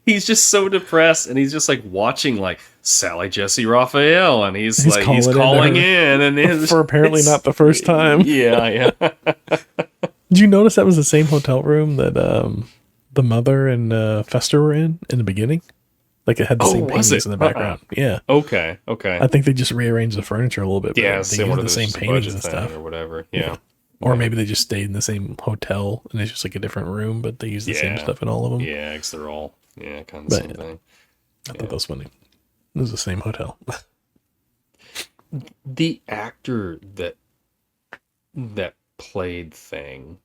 [SPEAKER 2] he's just so depressed. And he's just like watching like Sally Jesse Raphael. And he's calling in. And
[SPEAKER 1] for apparently not the first time.
[SPEAKER 2] Yeah.
[SPEAKER 1] Did you notice that was the same hotel room that the mother and Fester were in the beginning? Like it had the same paintings in the background. Yeah.
[SPEAKER 2] Okay. I
[SPEAKER 1] think they just rearranged the furniture a little bit.
[SPEAKER 2] Yeah,
[SPEAKER 1] they used the same paintings and stuff
[SPEAKER 2] or whatever. Yeah.
[SPEAKER 1] Or maybe they just stayed in the same hotel and it's just like a different room, but they use the same stuff in all of them.
[SPEAKER 2] Yeah, because they're all kind of the same thing.
[SPEAKER 1] I thought that was funny. It was the same hotel.
[SPEAKER 2] The actor that played Thing.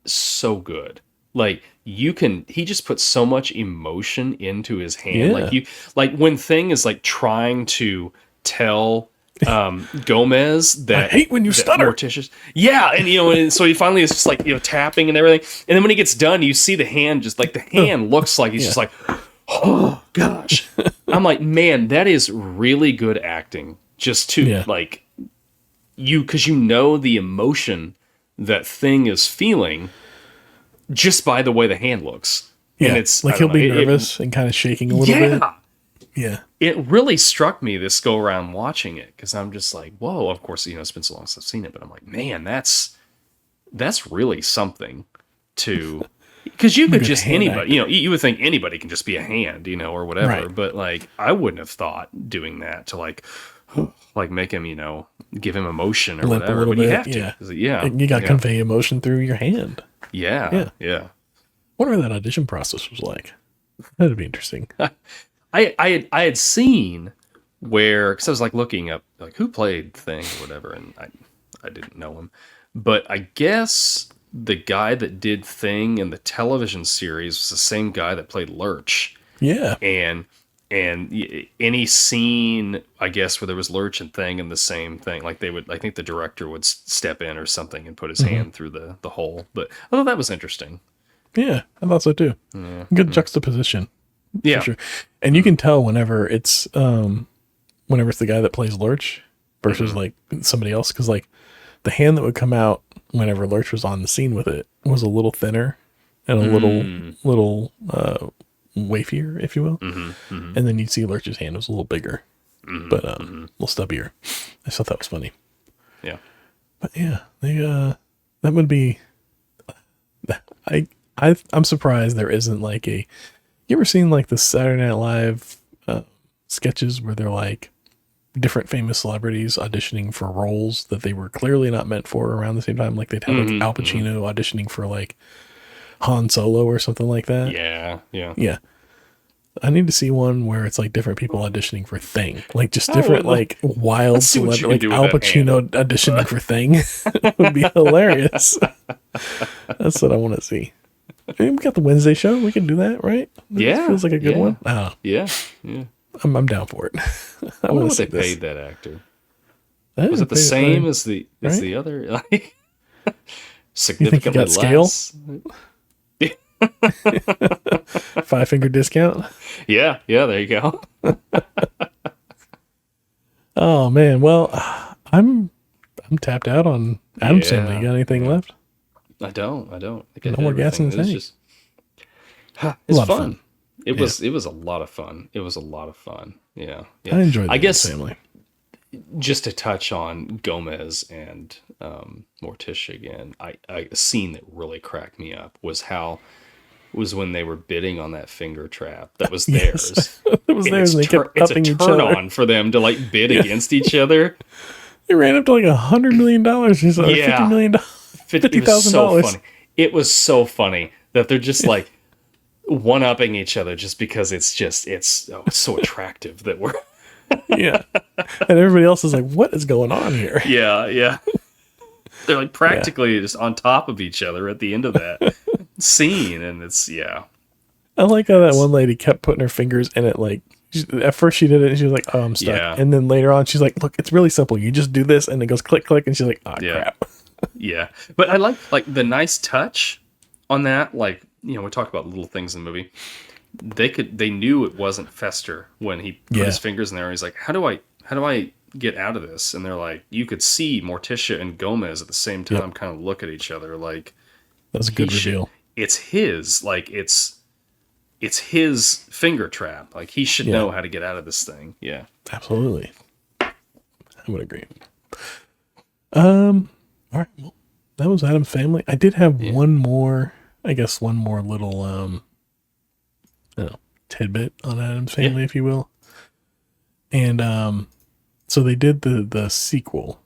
[SPEAKER 2] so good. Like he just puts so much emotion into his hand.
[SPEAKER 1] Yeah.
[SPEAKER 2] Like when Thing is like trying to tell Gomez that
[SPEAKER 1] I hate when you stutter.
[SPEAKER 2] Morticia's, yeah, and and so he finally is just like tapping and everything, and then when he gets done, you see the hand just like the hand looks like he's just like, oh gosh. I'm like, man, that is really good acting. Just to like because the emotion that Thing is feeling just by the way the hand looks.
[SPEAKER 1] Yeah,
[SPEAKER 2] and it's
[SPEAKER 1] like he'll be nervous and kind of shaking a little bit. Yeah.
[SPEAKER 2] It really struck me this go around watching it because I'm just like, whoa, of course, it's been so long since I've seen it, but I'm like, man, that's really something to, because you could just anybody, you would think anybody can just be a hand, or whatever, right. But like, I wouldn't have thought doing that to like make him, give him emotion or
[SPEAKER 1] limp
[SPEAKER 2] whatever, but
[SPEAKER 1] bit,
[SPEAKER 2] you have to. Yeah.
[SPEAKER 1] You got to convey emotion through your hand.
[SPEAKER 2] Yeah.
[SPEAKER 1] Wonder what that audition process was like. That'd be interesting.
[SPEAKER 2] I had seen where, because I was like looking up like who played Thing or whatever, and I didn't know him, but I guess the guy that did Thing in the television series was the same guy that played Lurch.
[SPEAKER 1] Yeah,
[SPEAKER 2] and any scene, I guess, where there was Lurch and Thing in the same thing, like I think the director would step in or something and put his hand through the hole. But I thought that was interesting.
[SPEAKER 1] Yeah, I thought so too.
[SPEAKER 2] Yeah.
[SPEAKER 1] Good juxtaposition.
[SPEAKER 2] Yeah,
[SPEAKER 1] for sure. And you can tell whenever it's the guy that plays Lurch versus like somebody else, because like the hand that would come out whenever Lurch was on the scene with it was a little thinner and a little wafier, if you will. And then you'd see Lurch's hand was a little bigger, but a little stubbier. I thought that was funny.
[SPEAKER 2] Yeah,
[SPEAKER 1] but yeah, they that would be. I'm surprised there isn't like a. You ever seen like the Saturday Night Live sketches where they're like different famous celebrities auditioning for roles that they were clearly not meant for around the same time? Like they'd have like Al Pacino auditioning for like Han Solo or something like that.
[SPEAKER 2] Yeah.
[SPEAKER 1] I need to see one where it's like different people auditioning for Thing, like just different like wild celebrity, like Al Pacino auditioning for Thing. Would be hilarious. That's what I want to see. We got the Wednesday show. We can do that, right?
[SPEAKER 2] Yeah,
[SPEAKER 1] feels like a good one. Oh,
[SPEAKER 2] yeah.
[SPEAKER 1] I'm down for it.
[SPEAKER 2] I wonder what they paid that actor. Was it the same as the other? Like, significantly
[SPEAKER 1] you think you got
[SPEAKER 2] less.
[SPEAKER 1] Scale? 5-finger discount.
[SPEAKER 2] Yeah. There you go.
[SPEAKER 1] Oh man, well, I'm tapped out on Addams Family. You got anything left?
[SPEAKER 2] I don't.
[SPEAKER 1] No more gas in the tank.
[SPEAKER 2] It's fun. It was a lot of fun. Yeah.
[SPEAKER 1] I enjoyed the Addams Family.
[SPEAKER 2] Just to touch on Gomez and Morticia again, a scene that really cracked me up was when they were bidding on that finger trap that was theirs.
[SPEAKER 1] It was theirs, and they kept upping each other.
[SPEAKER 2] It's a turn on for them to like bid against each other.
[SPEAKER 1] They ran up to like $100 million. $50 million. $50,000.
[SPEAKER 2] It was so funny that they're just like one-upping each other just because it's so attractive that we're
[SPEAKER 1] yeah. And everybody else is like, what is going on here?
[SPEAKER 2] Yeah. They're like practically just on top of each other at the end of that scene, and it's
[SPEAKER 1] I like how that one lady kept putting her fingers in it. Like at first she did it and she was like, oh, I'm stuck. Yeah. And then later on she's like, look, it's really simple. You just do this and it goes click, click. And she's like, oh, crap.
[SPEAKER 2] Yeah. But I like the nice touch on that. Like, we talk about little things in the movie. They knew it wasn't Fester when he put his fingers in there. And he's like, how do I get out of this? And they're like, you could see Morticia and Gomez at the same time kind of look at each other like,
[SPEAKER 1] that's a good reveal.
[SPEAKER 2] It's his, like it's his finger trap. Like he should know how to get out of this thing. Yeah.
[SPEAKER 1] Absolutely. I would agree. All right. Well, that was Addams Family. I did have one more little tidbit on Addams Family, if you will. And so they did the sequel.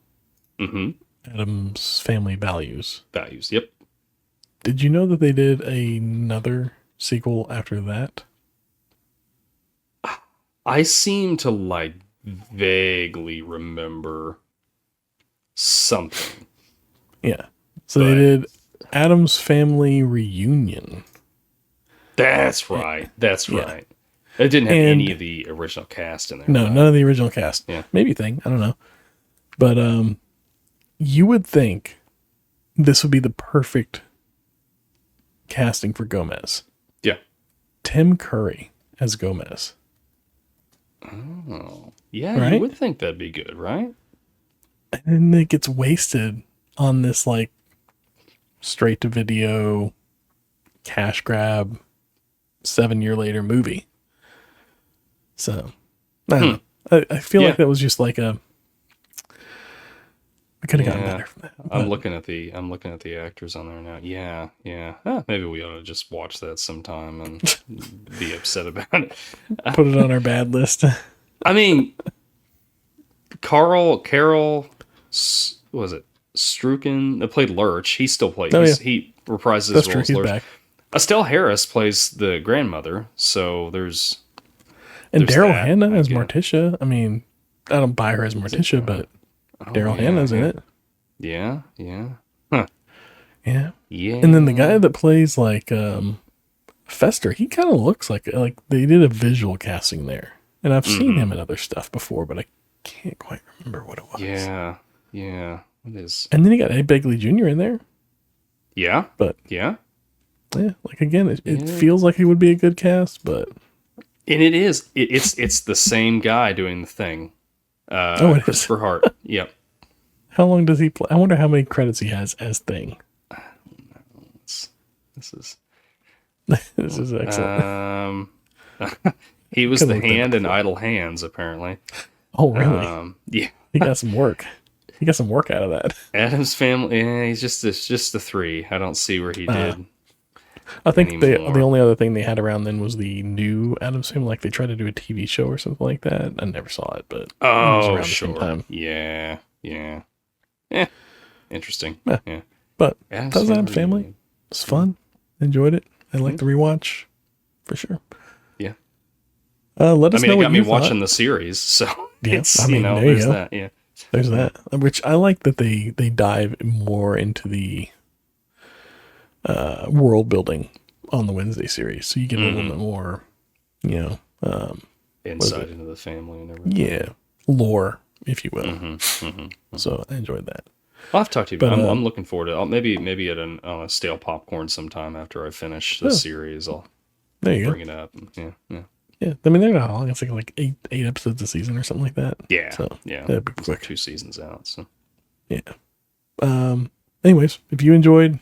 [SPEAKER 1] Addams Family Values.
[SPEAKER 2] Yep.
[SPEAKER 1] Did you know that they did another sequel after that?
[SPEAKER 2] I seem to like vaguely remember something.
[SPEAKER 1] Yeah. So they did Addams Family Reunion.
[SPEAKER 2] That's right. That's
[SPEAKER 1] Yeah.
[SPEAKER 2] right. It didn't have
[SPEAKER 1] And-
[SPEAKER 2] any of the original cast in there.
[SPEAKER 1] No,
[SPEAKER 2] right?
[SPEAKER 1] none of the original cast.
[SPEAKER 2] Yeah.
[SPEAKER 1] Maybe Thing. I don't know. But you would think this would be the perfect casting for Gomez.
[SPEAKER 2] Yeah.
[SPEAKER 1] Tim Curry as Gomez.
[SPEAKER 2] Oh. Yeah,
[SPEAKER 1] Right?
[SPEAKER 2] you would think that'd be good, right?
[SPEAKER 1] And then it gets wasted on this like straight to video cash grab 7-year later movie. So I don't know. I feel like that was just like a we could have gotten better from that.
[SPEAKER 2] I'm looking at the actors on there now. Yeah, yeah. Maybe we ought to just watch that sometime and be upset about it.
[SPEAKER 1] Put it on our bad list.
[SPEAKER 2] I mean, Carol, was it Strucken that played Lurch? He still plays.
[SPEAKER 1] Oh, yeah.
[SPEAKER 2] He reprises
[SPEAKER 1] That's
[SPEAKER 2] his
[SPEAKER 1] true.
[SPEAKER 2] role as
[SPEAKER 1] He's
[SPEAKER 2] Lurch.
[SPEAKER 1] back.
[SPEAKER 2] Estelle Harris plays the grandmother, so there's
[SPEAKER 1] And
[SPEAKER 2] there's
[SPEAKER 1] Daryl
[SPEAKER 2] that,
[SPEAKER 1] Hannah
[SPEAKER 2] I
[SPEAKER 1] as
[SPEAKER 2] guess.
[SPEAKER 1] Morticia. I mean, I don't buy her as Morticia, but Daryl Hannah's in it.
[SPEAKER 2] Yeah, yeah. Huh.
[SPEAKER 1] Yeah.
[SPEAKER 2] Yeah.
[SPEAKER 1] And then the guy that plays like Fester, he kind of looks like they did a visual casting there. And I've seen him in other stuff before, but I can't quite remember what it was.
[SPEAKER 2] Yeah, yeah. It is.
[SPEAKER 1] And then you got Ed Begley Jr. in there.
[SPEAKER 2] Yeah,
[SPEAKER 1] But
[SPEAKER 2] yeah.
[SPEAKER 1] yeah, like again, it feels like he would be a good cast, but
[SPEAKER 2] And it is. It's the same guy doing the thing.
[SPEAKER 1] it is.
[SPEAKER 2] Christopher Hart. Yep.
[SPEAKER 1] How long does he play? I wonder how many credits he has as Thing.
[SPEAKER 2] This is.
[SPEAKER 1] This is excellent.
[SPEAKER 2] He was
[SPEAKER 1] Could've
[SPEAKER 2] the
[SPEAKER 1] looked that
[SPEAKER 2] hand in
[SPEAKER 1] before.
[SPEAKER 2] Idle Hands, apparently.
[SPEAKER 1] Oh, really?
[SPEAKER 2] Yeah.
[SPEAKER 1] He got some work. He got some work out of that.
[SPEAKER 2] Addams Family. Yeah, he's just the 3. I don't see where he did.
[SPEAKER 1] I think the
[SPEAKER 2] Anymore.
[SPEAKER 1] only other thing they had around then was the new Addams Family. Like they tried to do a TV show or something like that. I never saw it, but it was
[SPEAKER 2] Oh,
[SPEAKER 1] around the same
[SPEAKER 2] sure.
[SPEAKER 1] time.
[SPEAKER 2] Yeah, yeah. Interesting.
[SPEAKER 1] Yeah.
[SPEAKER 2] Yeah.
[SPEAKER 1] But
[SPEAKER 2] Addams
[SPEAKER 1] that was Addams Family. It's fun. Enjoyed it. I like the rewatch for sure.
[SPEAKER 2] Yeah.
[SPEAKER 1] Let
[SPEAKER 2] I
[SPEAKER 1] us
[SPEAKER 2] mean,
[SPEAKER 1] know
[SPEAKER 2] it
[SPEAKER 1] what
[SPEAKER 2] got me
[SPEAKER 1] you
[SPEAKER 2] watching
[SPEAKER 1] thought.
[SPEAKER 2] the series, so
[SPEAKER 1] Yeah,
[SPEAKER 2] it's
[SPEAKER 1] I mean, there you
[SPEAKER 2] there's
[SPEAKER 1] go.
[SPEAKER 2] that. Yeah.
[SPEAKER 1] There's that, which I like that they dive more into the world building on the Wednesday series, so you get a little bit more,
[SPEAKER 2] Insight into the family and everything.
[SPEAKER 1] yeah, lore, if you will. So I enjoyed that.
[SPEAKER 2] I'll have to talk to you about
[SPEAKER 1] But,
[SPEAKER 2] it. I'm looking forward to it. Maybe at on a stale popcorn sometime after I finish the series. I'll
[SPEAKER 1] There you
[SPEAKER 2] bring
[SPEAKER 1] go.
[SPEAKER 2] it up. And, yeah.
[SPEAKER 1] Yeah, I mean they're not long. It's like eight episodes a season or something like that.
[SPEAKER 2] Yeah.
[SPEAKER 1] So
[SPEAKER 2] Yeah.
[SPEAKER 1] that'd be
[SPEAKER 2] It's
[SPEAKER 1] quick.
[SPEAKER 2] 2 seasons out. So
[SPEAKER 1] Yeah. Anyways, if you enjoyed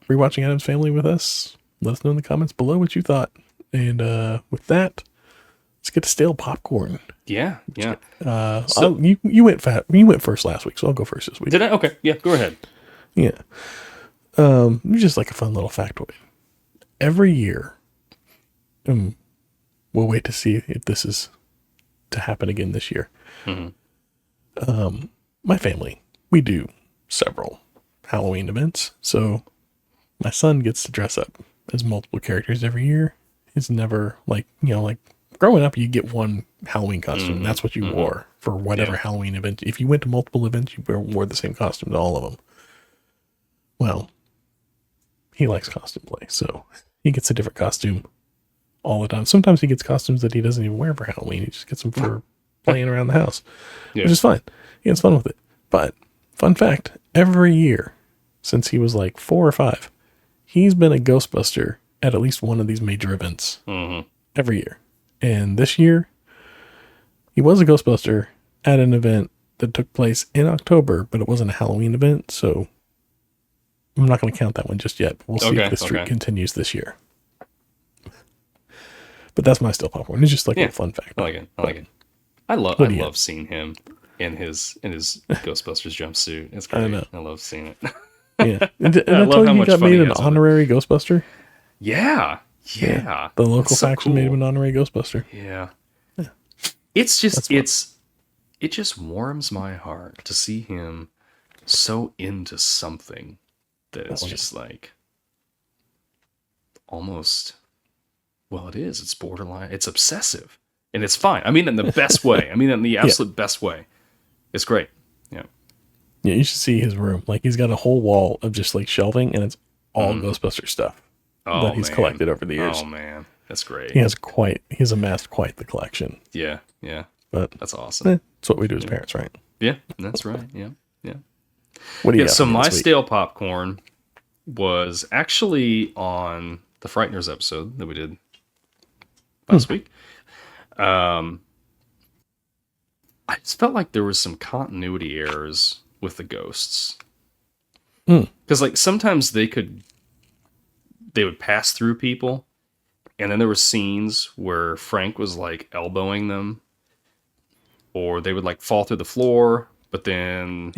[SPEAKER 1] rewatching Addams Family with us, let us know in the comments below what you thought. And with that, let's get to stale popcorn.
[SPEAKER 2] yeah. Yeah.
[SPEAKER 1] You went you went first last week, so I'll go first this week.
[SPEAKER 2] Did I? Okay. Yeah. Go ahead.
[SPEAKER 1] Yeah. Just like a fun little factoid. Every year, we'll wait to see if this is to happen again this year. My family, we do several Halloween events. So my son gets to dress up as multiple characters every year. It's never like growing up, you get one Halloween costume. That's what you wore for whatever Halloween event. If you went to multiple events, you wore the same costume to all of them. Well, he likes costume play, so he gets a different costume all the time. Sometimes he gets costumes that he doesn't even wear for Halloween. He just gets them for playing around the house, which is fine. He has fun with it. But fun fact, every year since he was like 4 or 5, he's been a Ghostbuster at least one of these major events every year. And this year, he was a Ghostbuster at an event that took place in October, but it wasn't a Halloween event, so I'm not going to count that one just yet. We'll see if the streak continues this year. But that's my still popcorn. It's just like a fun fact.
[SPEAKER 2] I like it. I love seeing him in his Ghostbusters jumpsuit. It's great.
[SPEAKER 1] I know.
[SPEAKER 2] I love seeing it.
[SPEAKER 1] Yeah. And
[SPEAKER 2] I
[SPEAKER 1] I
[SPEAKER 2] love
[SPEAKER 1] told
[SPEAKER 2] how
[SPEAKER 1] you he
[SPEAKER 2] much
[SPEAKER 1] got
[SPEAKER 2] fun he
[SPEAKER 1] made an
[SPEAKER 2] has with it.
[SPEAKER 1] honorary Ghostbuster?
[SPEAKER 2] Yeah. Yeah.
[SPEAKER 1] The local
[SPEAKER 2] That's so
[SPEAKER 1] faction made him
[SPEAKER 2] cool.
[SPEAKER 1] an honorary Ghostbuster.
[SPEAKER 2] Yeah. It's just it just warms my heart to see him so into something that it's just like almost it is. It's borderline. It's obsessive. And it's fine. I mean in the best way. I mean in the absolute best way. It's great. Yeah.
[SPEAKER 1] Yeah, you should see his room. Like he's got a whole wall of just like shelving, and it's all Ghostbuster stuff that he's collected over the years.
[SPEAKER 2] Oh man, that's great.
[SPEAKER 1] He's amassed quite the collection.
[SPEAKER 2] Yeah.
[SPEAKER 1] But
[SPEAKER 2] That's awesome.
[SPEAKER 1] It's what we do as parents, right?
[SPEAKER 2] Yeah, that's right. Yeah.
[SPEAKER 1] What do you got
[SPEAKER 2] so
[SPEAKER 1] for me
[SPEAKER 2] my
[SPEAKER 1] this week?
[SPEAKER 2] stale popcorn was actually on the Frighteners episode that we did last week. I just felt like there was some continuity errors with the ghosts. Because like sometimes they would pass through people, and then there were scenes where Frank was like elbowing them, or they would like fall through the floor, but then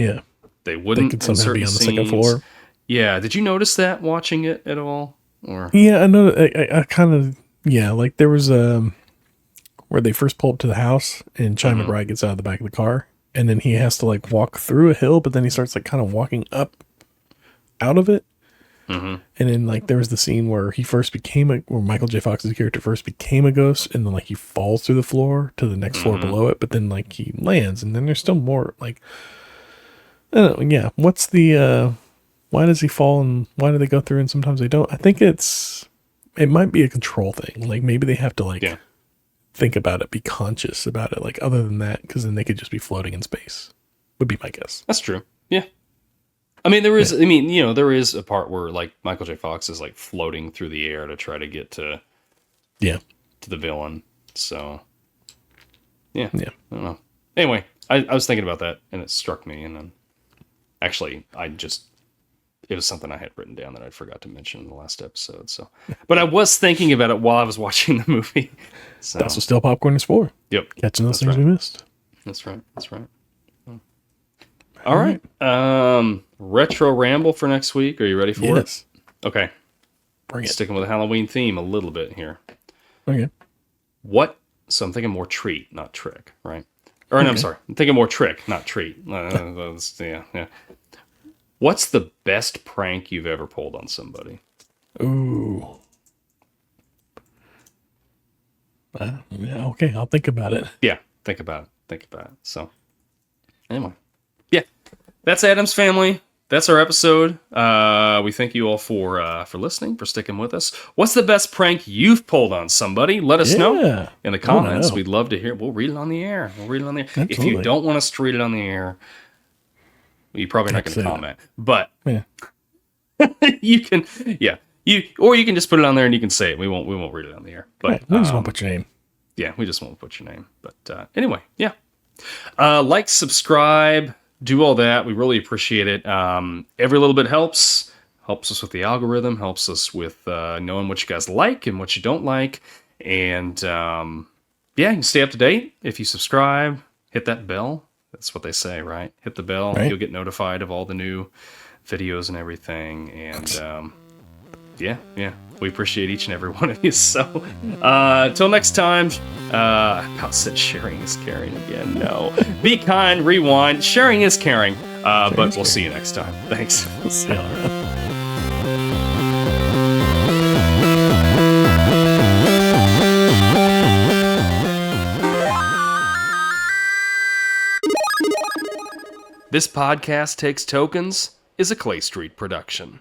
[SPEAKER 2] they wouldn't.
[SPEAKER 1] They could somehow be on the second floor.
[SPEAKER 2] Yeah, did you notice that watching it at all? Or
[SPEAKER 1] Yeah, I know. I kind of like there was where they first pull up to the house and Chai McBride gets out of the back of the car, and then he has to like walk through a hill, but then he starts like kind of walking up out of it. And then like there was the scene where where Michael J. Fox's character first became a ghost, and then like he falls through the floor to the next floor below it, but then like he lands, and then there's still more like I don't know, yeah. What's the why does he fall and why do they go through and sometimes they don't? I think it might be a control thing. Like maybe they have to like think about it, be conscious about it. Like other than that, because then they could just be floating in space. Would be my guess.
[SPEAKER 2] That's true. Yeah. I mean, there is. I mean, there is a part where like Michael J. Fox is like floating through the air to try to get to the villain. So I don't know. Anyway, I was thinking about that and it struck me, and then actually it was something I had written down that I forgot to mention in the last episode. So, but I was thinking about it while I was watching the movie. So.
[SPEAKER 1] That's what Stale Popcorn is for.
[SPEAKER 2] Yep,
[SPEAKER 1] catching those things we missed.
[SPEAKER 2] That's right. All right. Retro Ramble for next week. Are you ready for it? Okay.
[SPEAKER 1] Bring it.
[SPEAKER 2] Sticking with the Halloween theme a little bit here.
[SPEAKER 1] Okay.
[SPEAKER 2] So I'm thinking more treat, not trick, right? Or no, I'm sorry. I'm thinking more trick, not treat. Yeah. What's the best prank you've ever pulled on somebody?
[SPEAKER 1] Ooh. Okay, I'll think about it.
[SPEAKER 2] Yeah, think about it. So, anyway. Yeah, that's Addams Family. That's our episode. We thank you all for listening, for sticking with us. What's the best prank you've pulled on somebody? Let us know in the comments. We'd love to hear. We'll read it on the air.
[SPEAKER 1] Absolutely.
[SPEAKER 2] If you don't want us to read it on the air, you're probably not going to comment. But you can, or you can just put it on there and you can say it. We won't read it on the air. But
[SPEAKER 1] we just won't put your name.
[SPEAKER 2] Yeah, we just won't put your name. But anyway, yeah. Like, subscribe. Do all that. We really appreciate it. Every little bit helps us with the algorithm, helps us with knowing what you guys like and what you don't like. And you can stay up to date if you subscribe. Hit that bell. That's what they say, right? Hit the bell. Right. You'll get notified of all the new videos and everything. And we appreciate each and every one of you. So till next time, about said sharing is caring again. No. Be kind, rewind. Sharing is caring. But we'll see you next time. Thanks.
[SPEAKER 1] We'll see you around.
[SPEAKER 2] This podcast takes tokens is a Clay Street production.